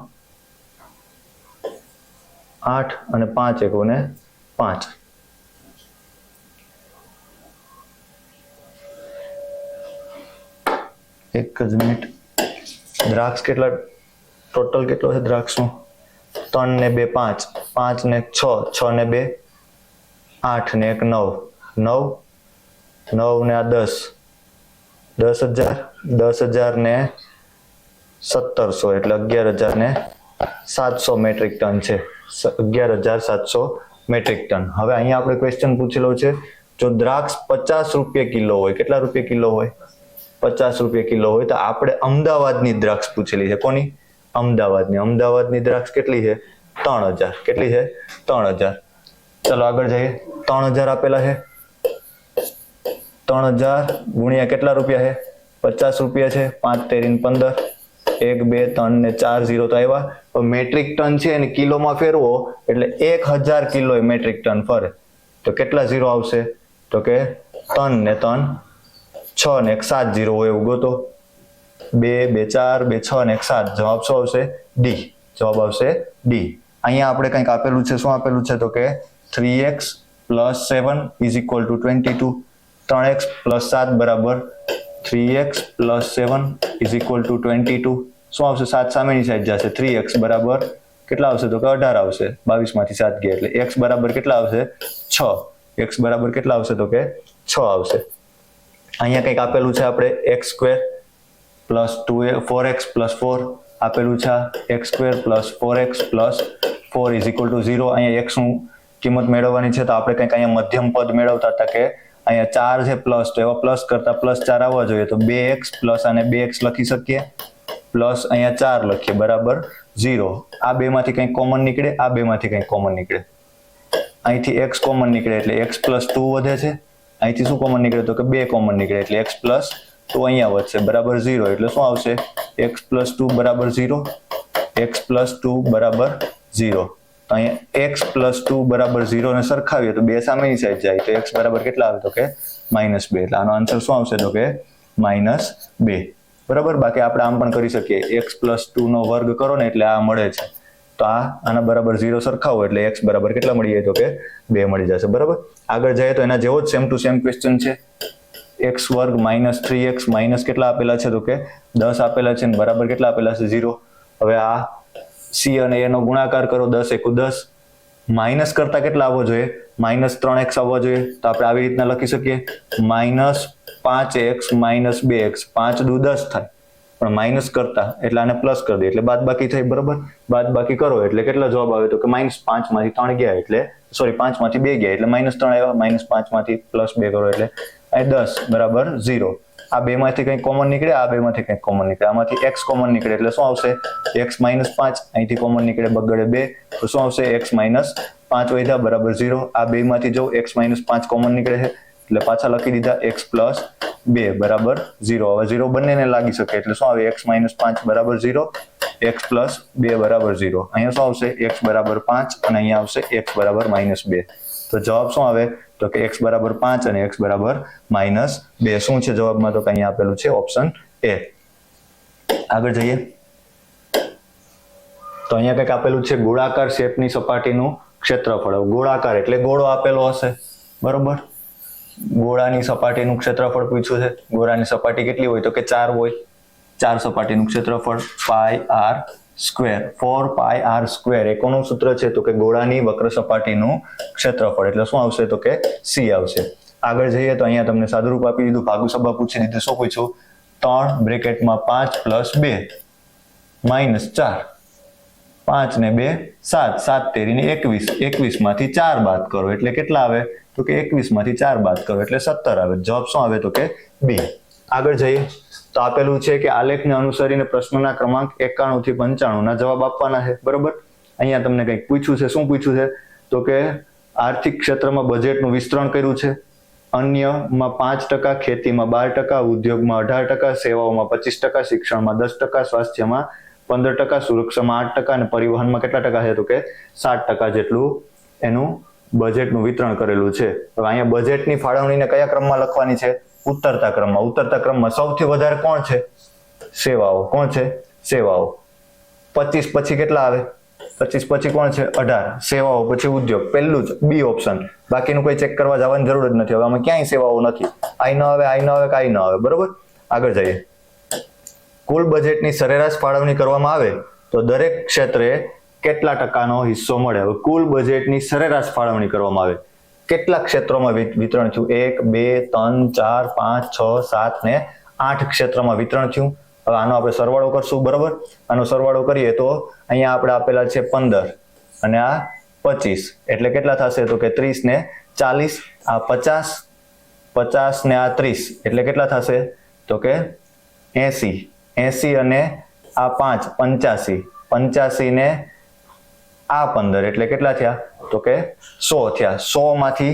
8 અને 5 1 ને 5. એક જ મિનિટ. દ્રાક્ષ કેટલા ટોટલ કેટલો છે દ્રાક્ષનો? 3 ને 2 5, 5 ને 6, 6 ને 2 8 ને 1 9, 9, 9 ને આ 10, 10,000, 10,000 ને 1700 એટલે 11,700 મેટ્રિક ટન છે. 11,700 મેટ્રિક ટન. હવે અહીંયા આપણે ક્વેશ્ચન પૂછેલો છે, જો દ્રાક્ષ 50 રૂપિયા કિલો હોય, કેટલા રૂપિયા કિલો હોય? 50 રૂપિયા કિલો હોય, તો આપણે અમદાવાદની દ્રાક્ષ પૂછેલી છે. કોની? અમદાવાદની દ્રાક્ષ કેટલી છે? 3000. કેટલી છે? 3000. ચલો આગળ જઈએ. 3000 આપેલા છે. 3000 ગુણ્યા કેટલા રૂપિયા છે? 50 રૂપિયા છે. 5 તેરી 15, 1 2 3 ને 4 0 તો આવ્યા. મેટ્રિક ટન છે અને કિલોમાં ફેરવો એટલે 1000 કિલો એ મેટ્રિક ટન ફરે. તો કેટલા ઝીરો આવશે? તો કે 3 ને 3 6 ને 1 7 0 હોય એવું ગોતો. 2 2 4 2 6 ને 1 7. જવાબ શું આવશે? ડી. જવાબ આવશે ડી. અહીંયા આપણે કંઈક આપેલું છે. શું આપેલું છે? તો કે 3x + 7 = 22. 3x + 7 બરાબર 3x + 7 = 22. શું આવશે? 7 સામેની સાઈડ જશે. 3x બરાબર કેટલા આવશે? તો કે 18 આવશે. 22 માંથી 7 ગયા એટલે x બરાબર કેટલા આવશે? 6. x બરાબર કેટલા આવશે? તો કે 6 આવશે. અહીંયા કંઈક આપેલું છે આપણે x² + 4x + 4 આપેલું છે. x² + 4x + 4 = 0. અહીંયા x નું કિંમત મેળવવાની છે, તો આપણે કંઈક અહીંયા મધ્યમ પદ મેળવતા હતા કે અહીંયા 4 છે પ્લસ, તો એવા પ્લસ કરતા +4 આવવા જોઈએ. તો 2x પ્લસ આને 2x લખી શકીએ, પ્લસ અહીંયા 4 લખીએ બરાબર 0. આ બે માંથી કંઈક કોમન નીકળે, આ બે માંથી કંઈક કોમન નીકળે. અહીંથી x કોમન નીકળે એટલે x + 2 વધે છે. અહીંથી શું કોમન નીકળે? તો કે 2 કોમન નીકળે એટલે x + 2 અહીંયા વધશે બરાબર 0. એટલે શું આવશે? x + 2 બરાબર 0. x + 2 બરાબર 0. તો અહીંયા x + 2 બરાબર 0 ને સરખાવીએ તો 2 સામેની સાઈડ જાય તો x બરાબર કેટલા આવે? તો કે -2. એટલે આનો આન્સર શું આવશે? તો કે -2 બરાબર. બાકી આપણે આમ પણ કરી શકીએ, x + 2 નો વર્ગ કરો ને એટલે આ મળે છે, તો આના બરાબર 0 સરખાવો એટલે x બરાબર કેટલા મળી જાય? તો કે 2 મળી જશે બરાબર. આગળ જાય તો એના જેવો જ સેમ ટુ સેમ ક્વેશ્ચન છે. x² - 3x માઇનસ કેટલા આપેલા છે? તો કે 10 આપેલા છે ને બરાબર કેટલા આપેલા છે? 0. હવે આ c અને a નો ગુણાકાર કરો. 10 × 1 10. માઇનસ કરતા કેટલા આવવો જોઈએ? -3x આવવો જોઈએ. તો આપણે આવી રીતના લખી શકીએ, -5x - 2x. 5 દુ 10 થાય, પણ માઇનસ કરતા એટલે આને પ્લસ કરી દે એટલે બાદ બાકી થાય બરાબર. બાદ બાકી કરો એટલે કેટલા જવાબ આવે? તો કે -5 માંથી 3 ગયા એટલે 5 માંથી 2 ગયા એટલે -3 આવ્યા. -5 માંથી +2 કરો એટલે અહીં 10 બરાબર 0. આ બે માંથી કંઈક કોમન નીકળે, આ બે માંથી કંઈક કોમન નીકળે. આમાંથી x કોમન નીકળે એટલે શું આવશે? x - 5. અહીંથી કોમન નીકળે બગડે 2, તો શું આવશે? x - 5 વધ્યા બરાબર 0. આ બે માંથી જો x - 5 કોમન નીકળે છે એટલે પાછા લખી દીધા x + 2 બરાબર 0. હવે 0 બંનેને લાગી શકે એટલે શું આવે? x - 5 બરાબર 0, x + 2 બરાબર 0. અહીંયા શું આવશે? x બરાબર 5 અને અહીંયા આવશે x બરાબર -2. તો જવાબ શું આવે? તો કે x બરાબર 5 અને x બરાબર -2. શું છે જવાબમાં? તો કે અહીંયા આપેલું છે ઓપ્શન A. આગળ જઈએ તો અહીંયા કંઈક આપેલું છે ગોળાકાર શેપની સપાટીનું ક્ષેત્રફળ. ગોળાકાર એટલે ગોળો આપેલો હશે બરોબર. ગોળાની સપાટીનું ક્ષેત્રફળ પૂછ્યું છે. ગોળાની સપાટી કેટલી હોય? તો કે 4 હોય. 4 સપાટીનું ક્ષેત્રફળ πr². 4πr². એ કોનું સૂત્ર છે? તો કે ગોળાની વક્ર સપાટીનું ક્ષેત્રફળ. એટલે શું આવશે? તો કે c આવશે. આગળ જઈએ તો અહીંયા તમને સાદુરૂપ આપી દીધું, ભાગુસભા પૂછી દીધું. શું પૂછ્યું? 3 બ્રેકેટમાં 5 + 2 -4. 5 ને 2 7. 7 તેરી 21. 21 માંથી 4 બાદ કરો એટલે કેટલા આવે? તો કે 21 માંથી 4 બાદ કરો એટલે 17 આવે. જવાબ શું આવે? તો કે B. આગળ જઈએ તો આપેલું છે કે આલેખને અનુસરીને પ્રશ્નના ક્રમાંક 91 થી 95 ના જવાબ આપવાના છે બરોબર. અહીંયા તમને કંઈક પૂછ્યું છે. શું પૂછ્યું છે? તો કે આર્થિક ક્ષેત્રમાં બજેટનું વિસ્તરણ કર્યું છે. અન્યમાં 5%, ખેતીમાં 12%, ઉદ્યોગમાં 18%, સેવાઓમાં 25%, શિક્ષણમાં 10%, સ્વાસ્થ્યમાં 15%, સુરક્ષામાં 8% અને પરિવહનમાં કેટલા ટકા છે? તો કે 7% જેટલું એનું બજેટનું વિતરણ કરેલું છે. હવે અહીંયા બજેટની ફાળવણીને કયા ક્રમમાં લખવાની છે? ઉતરતા ક્રમમાં. ઉતરતા ક્રમમાં સૌથી વધારે કોણ છે? સેવાઓ. કોણ છે? સેવાઓ. 25 પછી કેટલા આવે? 25 પછી કોણ છે? 18. સેવાઓ પછી ઉદ્યોગ. પહેલું જ B ઓપ્શન. બાકીનું કોઈ ચેક કરવા જવાની જરૂર જ નથી. હવે આમાં ક્યાંય સેવાઓ નથી. આઈ ન આવે, આઈ ન આવે, કાંઈ ન આવે બરોબર. આગળ જઈએ. કુલ બજેટની સરેરાશ ફાળવણી કરવામાં આવે તો દરેક ક્ષેત્રે કેટલા ટકાનો હિસ્સો મળે? હવે કુલ બજેટની સરેરાશ ફાળવણી કરવામાં આવે, કેટલા ક્ષેત્રોમાં વિતરણ થયું? 1 2 3 4 5 6 7 ને 8 ક્ષેત્રમાં વિતરણ થયું. હવે આનો આપણે સરવાળો કરશું, બરાબર. આનો સરવાળો કરીએ તો અહીંયા આપણે આપેલા છે 15 અને આ 25 એટલે કેટલા થશે તો કે 30 ને 40, આ 50, 50 ને આ 30 એટલે કેટલા થશે તો કે 80, 80 અને આ 5 85, 85 ને આ 15 એટલે કેટલા થયા તો કે 100 થયા. 100 માંથી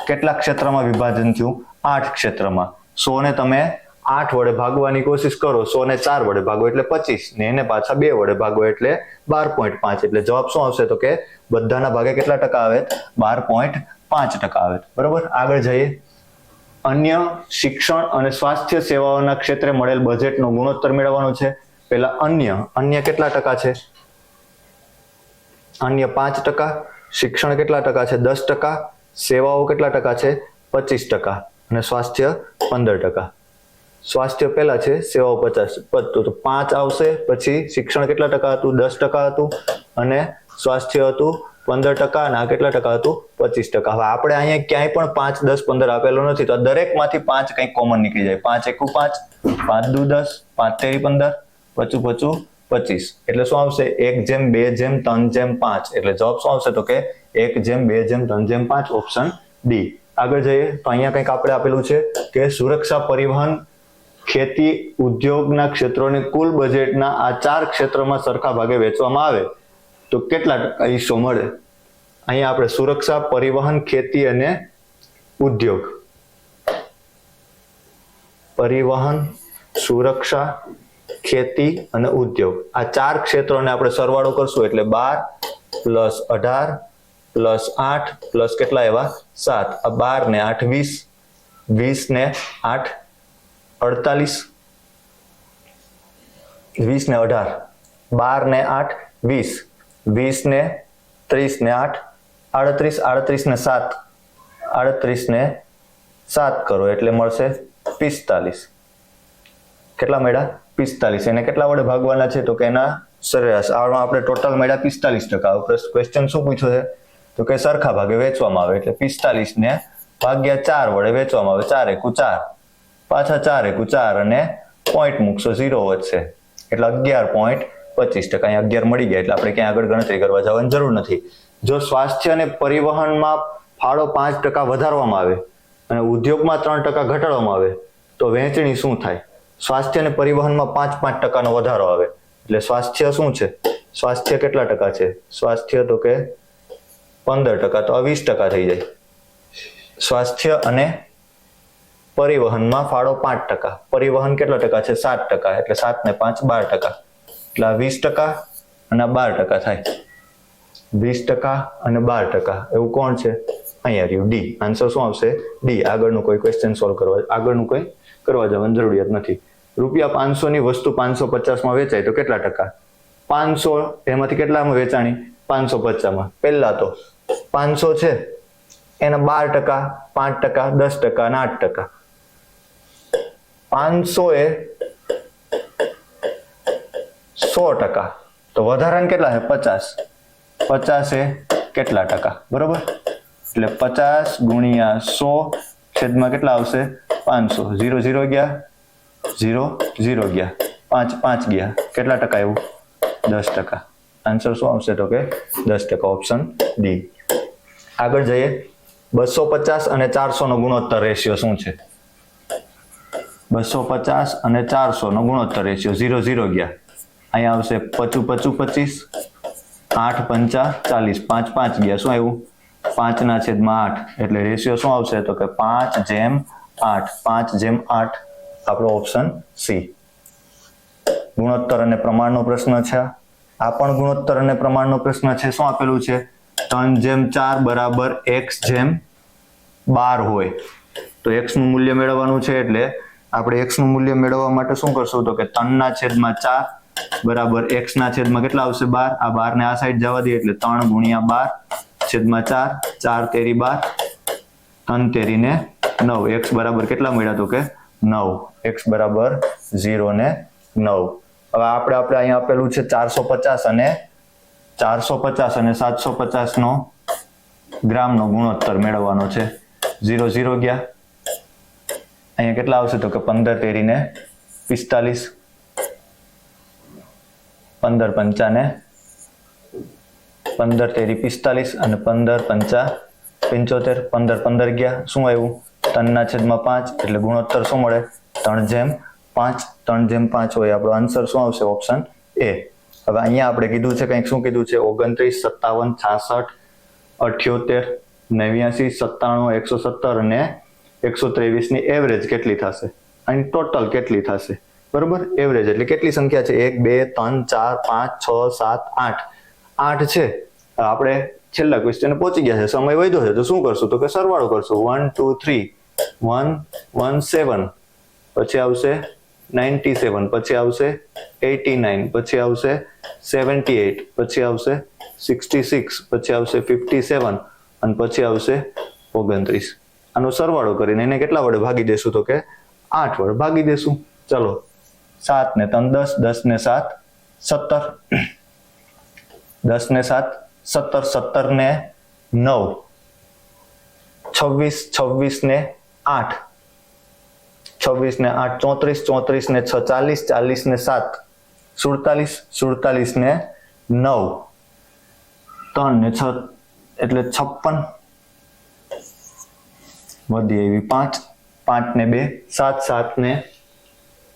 કેટલા ક્ષેત્રમાં વિભાજન થયું? 8 ક્ષેત્રમાં. 100 ને તમે 8 વડે ભાગવાની કોશિશ કરો, 100 ને 4 વડે ભાગો એટલે 25 ને એને પાછા 2 વડે ભાગો એટલે 12.5 એટલે જવાબ શું આવશે તો કે બધાના ભાગે કેટલા ટકા આવે? 12.5% આવે. બરોબર. આગળ જઈએ. અન્ય શિક્ષણ અને સ્વાસ્થ્ય સેવાઓના ક્ષેત્રે મળેલ બજેટનો ગુણોત્તર મેળવવાનો છે. પહેલા અન્ય કેટલા ટકા છે? અન્ય 5%, શિક્ષણ કેટલા ટકા છે? 10%, સેવાઓ કેટલા ટકા છે? 25% અને સ્વાસ્થ્ય 15%. સ્વાસ્થ્ય પહેલા છે, સેવાઓ 50%, તો 5 આવશે. પછી શિક્ષણ કેટલા ટકા હતું? 10% હતું અને સ્વાસ્થ્ય હતું 15% અને આ કેટલા ટકા હતું? 25%. હવે આપણે અહીંયા ક્યાંય પણ 5, 10, 15 આપેલો નથી, તો દરેકમાંથી 5 કંઈક કોમન નીકળી જાય. 5 એકુ 5, 5 દુ 10, 5 તેરી 15, 25 25 25 એટલે શું આવશે? 1:2:3:5 એટલે જવાબ શું આવશે તો કે 1:2:3:5 ઓપ્શન ડી. આગળ જઈએ તો અહીંયા કંઈક આપણે આપેલું છે કે સુરક્ષા, પરિવહન, ખેતી, ઉદ્યોગના ક્ષેત્રોને કુલ બજેટના આ 4 ક્ષેત્રમાં સરખા ભાગે વહેંચવામાં આવે તો કેટલા ટકા હિસ્સો મળે? અહીંયા આપણે સુરક્ષા, પરિવહન, ખેતી અને ઉદ્યોગ. પરિવહન, સુરક્ષા, ખેતી અને ઉદ્યોગ, આ 4 ક્ષેત્રોને આપણે સરવાળો કરશું એટલે 12 પ્લસ 18 પ્લસ 8 પ્લસ કેટલા એવા 7, આ 12 ને 8 20, 20 ને 8 48, 20 ને 18, 12 ને 8 20, 20 ને 30 ને 8 38, 38 ને 7, 38 ને 7 કરો એટલે મળશે 45. કેટલા મળ્યા? 45. એને કેટલા વડે ભાગવાના છે તો કે એના સરેરાશ. આમાં આપણે ટોટલ મળ્યા 45%. ક્વેશ્ચન શું પૂછ્યો છે તો કે સરખા ભાગે વેચવામાં આવે એટલે 45 ને ભાગ્યા 4 વડે વેચવામાં આવે. 4 એકુ 4, પાછા 4 એકુ 4 અને પોઈન્ટ મૂકશો, 0 વધશે એટલે 11.25%. અહીંયા 11 મળી ગયા એટલે આપણે ક્યાં આગળ ગણતરી કરવા જવાની જરૂર નથી. જો સ્વાસ્થ્ય અને પરિવહનમાં ફાળો 5% વધારવામાં આવે અને ઉદ્યોગમાં 3% ઘટાડવામાં આવે તો વહેંચણી શું થાય? સ્વાસ્થ્ય અને પરિવહનમાં 5% વધારો આવે એટલે સ્વાસ્થ્ય શું છે? સ્વાસ્થ્ય કેટલા ટકા છે? સ્વાસ્થ્ય તો કે 15%, તો આ 20% થઈ જાય. સ્વાસ્થ્ય અને પરિવહનમાં ફાળો 5%, પરિવહન કેટલા ટકા છે? 7%, એટલે 7 ને 5 12%, એટલે આ 20% અને 12% થાય. 20% અને 12%, એવું કોણ છે? અહીંયા રહ્યું ડી. આન્સર શું આવશે? ડી. આગળનું કોઈ ક્વેશ્ચન સોલ્વ કરવા જવાની જરૂરિયાત નથી. ₹500 ની વસ્તુ 550 માં વેચાય તો કેટલા ટકા? 500 એમાંથી કેટલામાં વેચાણી? 550 માં. પહેલા તો 500 છે એના 12%, 5%, 10% અને 8%. 500 એ 100%, તો વધારાને કેટલા છે? 50. 50 એ કેટલા ટકા? બરોબર. એટલે 50 ગુણ્યા 100 છેદમાં કેટલા આવશે? 500. 0 0 ગયા, 0 0 ગયા, 5 5 ગયા, કેટલા ટકા આવ્યું? 10%. આન્સર શું આવશે તો કે 10%, ઓપ્શન ડી. આગળ જઈએ. 250 અને 400 નો ગુણોત્તર રેશિયો શું છે? 250 અને 400 નો ગુણોત્તર રેશિયો 0 0 ગયા, અહીંયા આવશે 25 25 8 5 40, 5 5 ગયા, શું આવ્યું? 5/8 એટલે રેશિયો શું આવશે તો કે 5:8. 5:8 આપણો ઓપ્શન સી. ગુણોત્તર અને પ્રમાણનો પ્રશ્ન છે. આ પણ ગુણોત્તર અને પ્રમાણનો પ્રશ્ન છે. શું આપેલું છે? 3/4 બરાબર x/12 હોય તો x નું મૂલ્ય મેળવવાનું છે. એટલે આપણે x નું મૂલ્ય મેળવવા માટે શું કરશું તો કે 3/4 બરાબર x ના છેદમાં કેટલા આવશે? 12. આ 12 ને આ સાઈડ જવા દઈએ એટલે 3 ગુણ્યા 12 છેદમાં 4, 4 તેરી 12, 3 તેરી ને 9. x બરાબર કેટલા મળ્યા તો કે 9. x બરાબર 0 ને 9. હવે આપણે અહીંયા આપેલું છે 450 અને 750 નો ગ્રામનો ગુણોત્તર મેળવવાનો છે. 0 0 ગયા, અહીંયા કેટલા આવશે તો કે 15 તેરી ને 45, 15 પંચા ને 15 તેરી 45 અને 15 પંચા 75, 15 15 ગયા, શું આવ્યું 3/5, એટલે ગુણોત્તર શું મળે 3/5, 3/5 હોય. આપણો આન્સર શું આવશે? Option A. હવે અહીંયા આપણે કીધું છે કંઈક, શું કીધું છે? 29, 57, 66, 78, 89, 97, 117 અને 123 ની એવરેજ કેટલી થશે? અને ટોટલ કેટલી થશે? બરોબર, એવરેજ એટલે કેટલી સંખ્યા છે? 1 2 3 4 5 6 7 8, 8 છે. આપણે છેલ્લા ક્વેશ્ચન પહોંચી ગયા છે, સમય વધ્યો છે, તો શું કરશું? તો કે સરવાળો કરશું. 1 2 3 117, પછી આવશે 97, પછી આવશે 89, પછી આવશે 78, પછી આવશે 66, પછી આવશે 57 અને પછી આવશે 29. આનો સરવાળો કરીને એને કેટલા વડે ભાગી દેશું? તો કે 8 વડે ભાગી દેશું. ચલો, 7 ને 3 10, 10 ને 7 17, 10 ને 7 17, 17 ને 9 26, 26 ને 8 26 ને 8 34, 34 ને 6 40, 40 ને 7 47, 47 ને 9 3 ને 6 એટલે 56, વધી આવી 5, 5 ને 2 7, 7 ને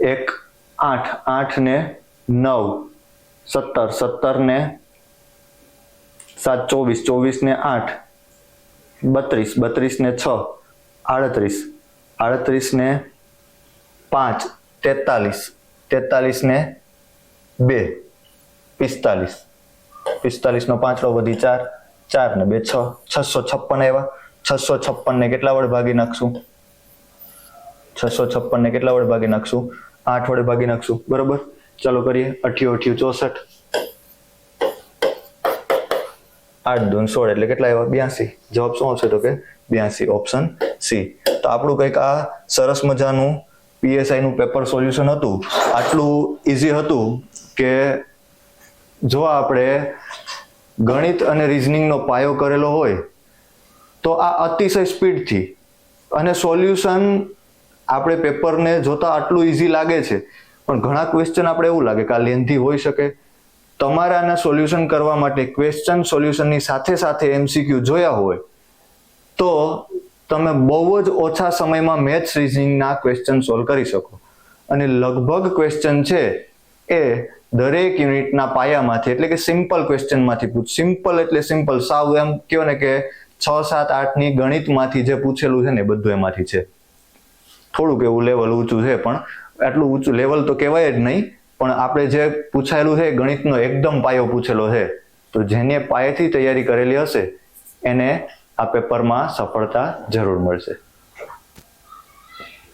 1 8, 8 ને 9 17, 17 ને 7 24, 24 ને 8 32, 32 ને 6 38, 38 ને 5 43, 43 ને 2 45, 45 નો 5 વધી 4, 4 ને 2 6, 656 આવ્યા. 656 ને કેટલા વડે ભાગી નાખશું? 656 ને કેટલા વડે ભાગી નાખશું? 8 વડે ભાગી નાખશું. બરોબર, ચાલો કરીએ. 88 64, 8 2 16 એટલે કેટલા આવ્યા? 82. જવાબ શું આવશે? તો કે 82, ઓપ્શન સી. તો આપણું કંઈક આ સરસ મજાનું PSI નું પેપર સોલ્યુશન હતું. આટલું ઈઝી હતું કે જો આપણે ગણિત અને રીઝનિંગનો પાયો કરેલો હોય તો આ અતિશય સ્પીડથી, અને સોલ્યુશન આપણે પેપરને જોતા આટલું ઈઝી લાગે છે, પણ ઘણા ક્વેશ્ચન આપણે એવું લાગે કે આ લેન્થી હોઈ શકે. તમારે આના સોલ્યુશન કરવા માટે ક્વેશ્ચન સોલ્યુશનની સાથે સાથે MCQ જોયા હોય તો તમે બહુ જ ઓછા સમયમાં મેથ્સ રીઝનિંગના ક્વેશ્ચન સોલ્વ કરી શકો. અને લગભગ ક્વેશ્ચન છે એ દરેક યુનિટના પાયામાંથી, એટલે કે સિમ્પલ ક્વેશ્ચનમાંથી સિમ્પલ એટલે સિમ્પલ, સાવ એમ કહો ને કે 6 7 8 ની ગણિતમાંથી જે પૂછેલું છે ને બધું એમાંથી છે. થોડુંક એવું લેવલ ઊંચું છે, પણ આટલું ઊંચું લેવલ તો કહેવાય જ નહીં, પણ આપણે જે પૂછાયેલું છે ગણિતનો એકદમ પાયો પૂછેલો છે. તો જેને પાયેથી તૈયારી કરેલી હશે એને આ પેપરમાં સફળતા જરૂર મળશે.